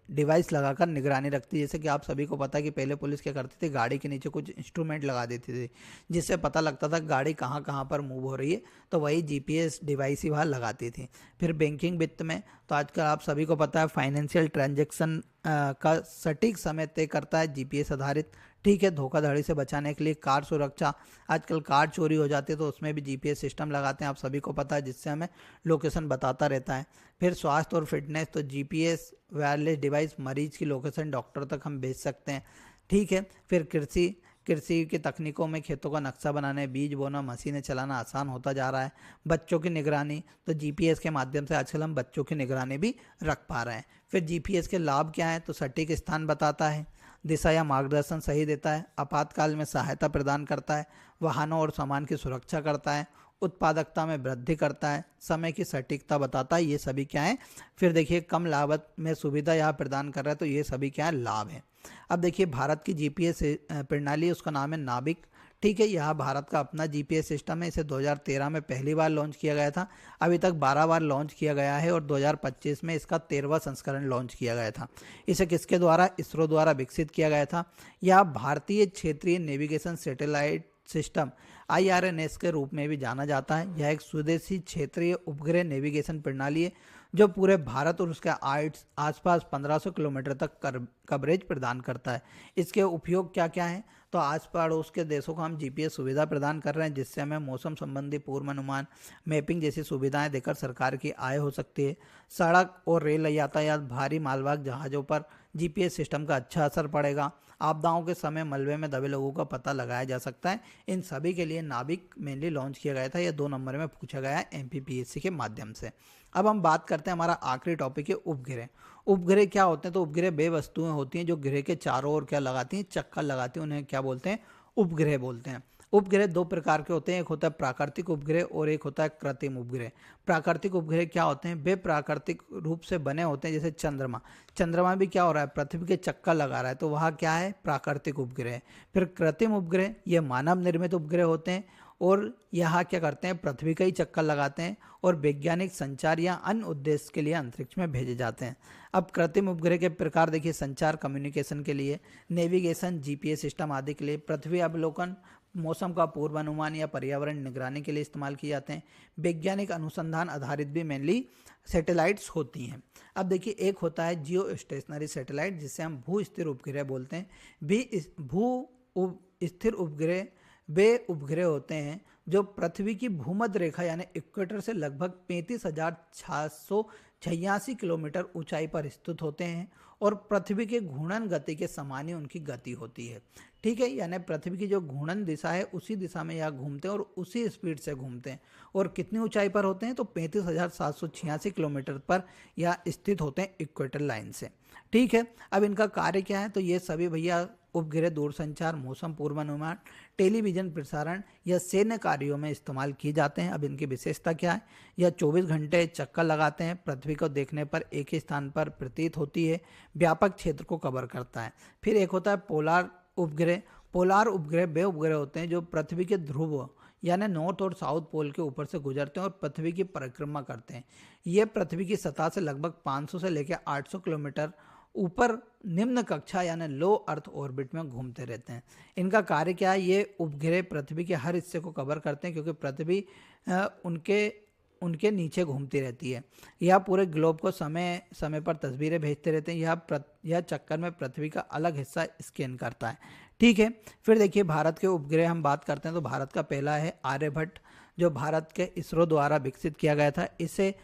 डिवाइस लगाकर निगरानी रखती है। जैसे कि आप सभी को पता है कि पहले पुलिस क्या करती थी, गाड़ी के नीचे कुछ इंस्ट्रूमेंट लगा देती थी, जिससे पता लगता था गाड़ी कहाँ कहाँ पर मूव हो रही है, तो वही जीपीएस डिवाइस ही वहाँ लगाती थी। फिर बैंकिंग वित्त में, तो आजकल आप सभी को पता है फाइनेंशियल ट्रांजैक्शन का सटीक समय तय करता है जीपीएस आधारित। ठीक है, धोखाधड़ी से बचाने के लिए कार सुरक्षा, आजकल कार चोरी हो जाती है तो उसमें भी जीपीएस सिस्टम लगाते हैं, आप सभी को पता है, जिससे हमें लोकेशन बताता रहता है। फिर स्वास्थ्य और फिटनेस, तो जीपीएस वायरलेस डिवाइस मरीज की लोकेशन डॉक्टर तक हम भेज सकते हैं। ठीक है, फिर कृषि की तकनीकों में खेतों का नक्शा बनाने, बीज बोना, मशीनें चलाना आसान होता जा रहा है। बच्चों की निगरानी, तो जीपीएस के माध्यम से आजकल हम बच्चों की निगरानी भी रख पा रहे हैं। फिर जीपीएस के लाभ क्या हैं? तो सटीक स्थान बताता है, दिशा या मार्गदर्शन सही देता है, आपातकाल में सहायता प्रदान करता है, वाहनों और सामान की सुरक्षा करता है, उत्पादकता में वृद्धि करता है, समय की सटीकता बताता है। ये सभी क्या है? फिर देखिए कम लागत में सुविधा यहाँ प्रदान कर रहा है, तो ये सभी क्या है? लाभ है। अब देखिए भारत की जीपीएस प्रणाली, उसका नाम है नाविक। ठीक है, यह भारत का अपना जीपीएस सिस्टम है। इसे 2013 में पहली बार लॉन्च किया गया था, अभी तक 12 बार लॉन्च किया गया है और 2025 में इसका 13वां संस्करण लॉन्च किया गया था। इसे किसके द्वारा? इसरो द्वारा विकसित किया गया था। यह भारतीय क्षेत्रीय नेविगेशन सैटेलाइट सिस्टम IRNS के रूप में भी जाना जाता है। यह एक स्वदेशी क्षेत्रीय उपग्रह नेविगेशन प्रणाली है जो पूरे भारत और उसके आसपास 1500 किलोमीटर तक कवरेज प्रदान करता है। इसके उपयोग क्या क्या हैं? तो आस पड़ोस के देशों को हम जीपीएस सुविधा प्रदान कर रहे हैं, जिससे हमें मौसम संबंधी पूर्वानुमान, मैपिंग जैसी सुविधाएं देकर सरकार की आय हो सकती है। सड़क और रेल यातायात, भारी मालवाहक जहाज़ों पर जीपीएस सिस्टम का अच्छा असर पड़ेगा। आपदाओं के समय मलबे में दबे लोगों का पता लगाया जा सकता है। इन सभी के लिए नाविक मेनली लॉन्च किया गया था। यह 2 नंबर में पूछा गया है MPPSC के माध्यम से। अब हम बात करते हैं, हमारा आखिरी टॉपिक है उपग्रह। उपग्रह क्या होते हैं? तो उपग्रह वे वस्तुएं होती हैं जो ग्रह के चारों ओर क्या लगाती हैं? चक्कर लगाती हैं, उन्हें क्या बोलते हैं? उपग्रह बोलते हैं। उपग्रह 2 प्रकार के होते हैं, एक होता है प्राकृतिक उपग्रह और एक होता है कृत्रिम उपग्रह। प्राकृतिक उपग्रह क्या होते हैं? वे प्राकृतिक रूप से बने होते हैं, जैसे चंद्रमा भी क्या हो रहा है? पृथ्वी के चक्कर लगा रहा है, तो वह क्या है? प्राकृतिक उपग्रह। फिर कृत्रिम उपग्रह, ये मानव निर्मित उपग्रह होते हैं और यहाँ क्या करते हैं, पृथ्वी का ही चक्कर लगाते हैं और वैज्ञानिक संचार या अन्य उद्देश्य के लिए अंतरिक्ष में भेजे जाते हैं। अब कृत्रिम उपग्रह के प्रकार देखिए, संचार कम्युनिकेशन के लिए, नेविगेशन, जीपीएस सिस्टम आदि के लिए, पृथ्वी अवलोकन, मौसम का पूर्वानुमान या पर्यावरण निगरानी के लिए इस्तेमाल किए जाते हैं। वैज्ञानिक अनुसंधान आधारित भी मेनली सैटेलाइट्स होती हैं। अब देखिए, एक होता है जियो स्टेशनरी सैटेलाइट, जिसे हम भू स्थिर उपग्रह बोलते हैं। स्थिर उपग्रह वे उपग्रह होते हैं जो पृथ्वी की भूमध्य रेखा यानी इक्वेटर से लगभग 35,686 किलोमीटर ऊंचाई पर स्थित होते हैं और पृथ्वी के घूर्णन गति के समान ही उनकी गति होती है। ठीक है, यानी पृथ्वी की जो घूर्णन दिशा है उसी दिशा में यह घूमते हैं और उसी स्पीड से घूमते हैं। और कितनी ऊंचाई पर होते हैं, तो 35,786 किलोमीटर पर यह स्थित होते हैं इक्वेटर लाइन से। ठीक है, अब इनका कार्य क्या है, तो ये सभी भैया उपग्रह दूरसंचार, मौसम पूर्वानुमान, टेलीविजन प्रसारण या सैन्य कार्यों में इस्तेमाल किए जाते हैं। अब इनकी विशेषता क्या है, यह 24 घंटे चक्कर लगाते हैं, पृथ्वी को देखने पर एक ही स्थान पर प्रतीत होती है, व्यापक क्षेत्र को कवर करता है। फिर एक होता है पोलार उपग्रह। पोलार उपग्रह वे उपग्रह होते हैं जो पृथ्वी के ध्रुव यानी नॉर्थ और साउथ पोल के ऊपर से गुजरते हैं और पृथ्वी की परिक्रमा करते हैं। ये पृथ्वी की सतह से लगभग 500 से लेकर 800 किलोमीटर ऊपर निम्न कक्षा यानी लो अर्थ ऑर्बिट में घूमते रहते हैं। इनका कार्य क्या है, ये उपग्रह पृथ्वी के हर हिस्से को कवर करते हैं क्योंकि पृथ्वी उनके नीचे घूमती रहती है। यह पूरे ग्लोब को समय समय पर तस्वीरें भेजते रहते हैं। यह चक्कर में पृथ्वी का अलग हिस्सा स्कैन करता है। ठीक है, फिर देखिए भारत के उपग्रह हम बात करते हैं तो भारत का पहला है आर्यभट्ट, जो भारत के इसरो द्वारा विकसित किया गया था। इसे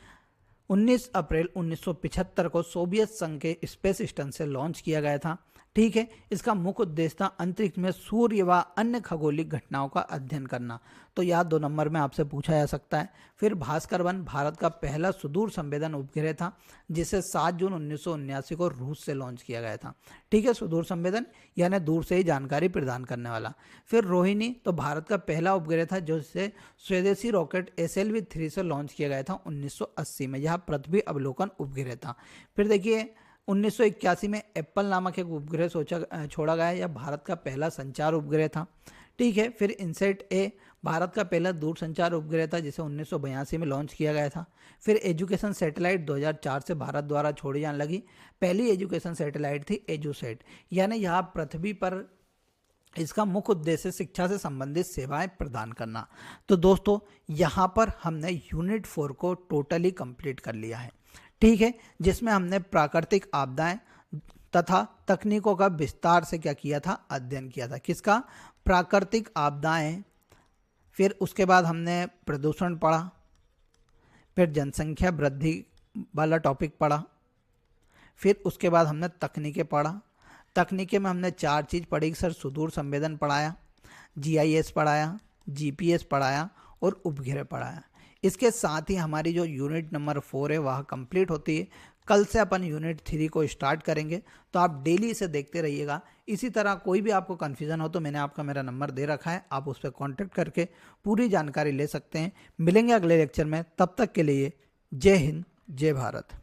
19 अप्रैल 1975 को सोवियत संघ के स्पेस स्टेशन से लॉन्च किया गया था। ठीक है, इसका मुख्य उद्देश्य था अंतरिक्ष में सूर्य व अन्य खगोलिक घटनाओं का अध्ययन करना। तो यह 2 नंबर में आपसे पूछा जा सकता है। फिर भास्कर 1 भारत का पहला सुदूर संवेदन उपग्रह था, जिसे 7 जून 1979 को रूस से लॉन्च किया गया था। ठीक है, सुदूर संवेदन यानी दूर से ही जानकारी प्रदान करने वाला। फिर रोहिणी तो भारत का पहला उपग्रह था, जिसे स्वदेशी रॉकेट SLV-3 से लॉन्च किया गया था 1980 में। यह पृथ्वी अवलोकन उपग्रह था। फिर देखिए 1981 में एप्पल नामक एक उपग्रह छोड़ा गया। यह भारत का पहला संचार उपग्रह था। ठीक है, फिर इनसेट ए भारत का पहला दूरसंचार उपग्रह था, जिसे 1982 में लॉन्च किया गया था। फिर एजुकेशन सैटेलाइट 2004 से भारत द्वारा छोड़ी जाने लगी। पहली एजुकेशन सैटेलाइट थी एजुसेट, यानी यहाँ पृथ्वी पर इसका मुख्य उद्देश्य शिक्षा से संबंधित सेवाएं प्रदान करना। तो दोस्तों, यहाँ पर हमने यूनिट 4 को टोटली कंप्लीट कर लिया है। ठीक है, जिसमें हमने प्राकृतिक आपदाएं तथा तकनीकों का विस्तार से क्या किया था, अध्ययन किया था। किसका, प्राकृतिक आपदाएं। फिर उसके बाद हमने प्रदूषण पढ़ा, फिर जनसंख्या वृद्धि वाला टॉपिक पढ़ा, फिर उसके बाद हमने तकनीकें पढ़ा। तकनीकें में हमने 4 चीज़ पढ़ी सर, सुदूर संवेदन पढ़ाया, GIS पढ़ाया, GPS पढ़ाया और उपग्रह पढ़ाया। इसके साथ ही हमारी जो यूनिट नंबर 4 है वह कंप्लीट होती है। कल से अपन यूनिट 3 को स्टार्ट करेंगे, तो आप डेली इसे देखते रहिएगा। इसी तरह कोई भी आपको कन्फ्यूज़न हो तो मैंने आपका मेरा नंबर दे रखा है, आप उस पर कॉन्टैक्ट करके पूरी जानकारी ले सकते हैं। मिलेंगे अगले लेक्चर में, तब तक के लिए जय हिंद, जय भारत।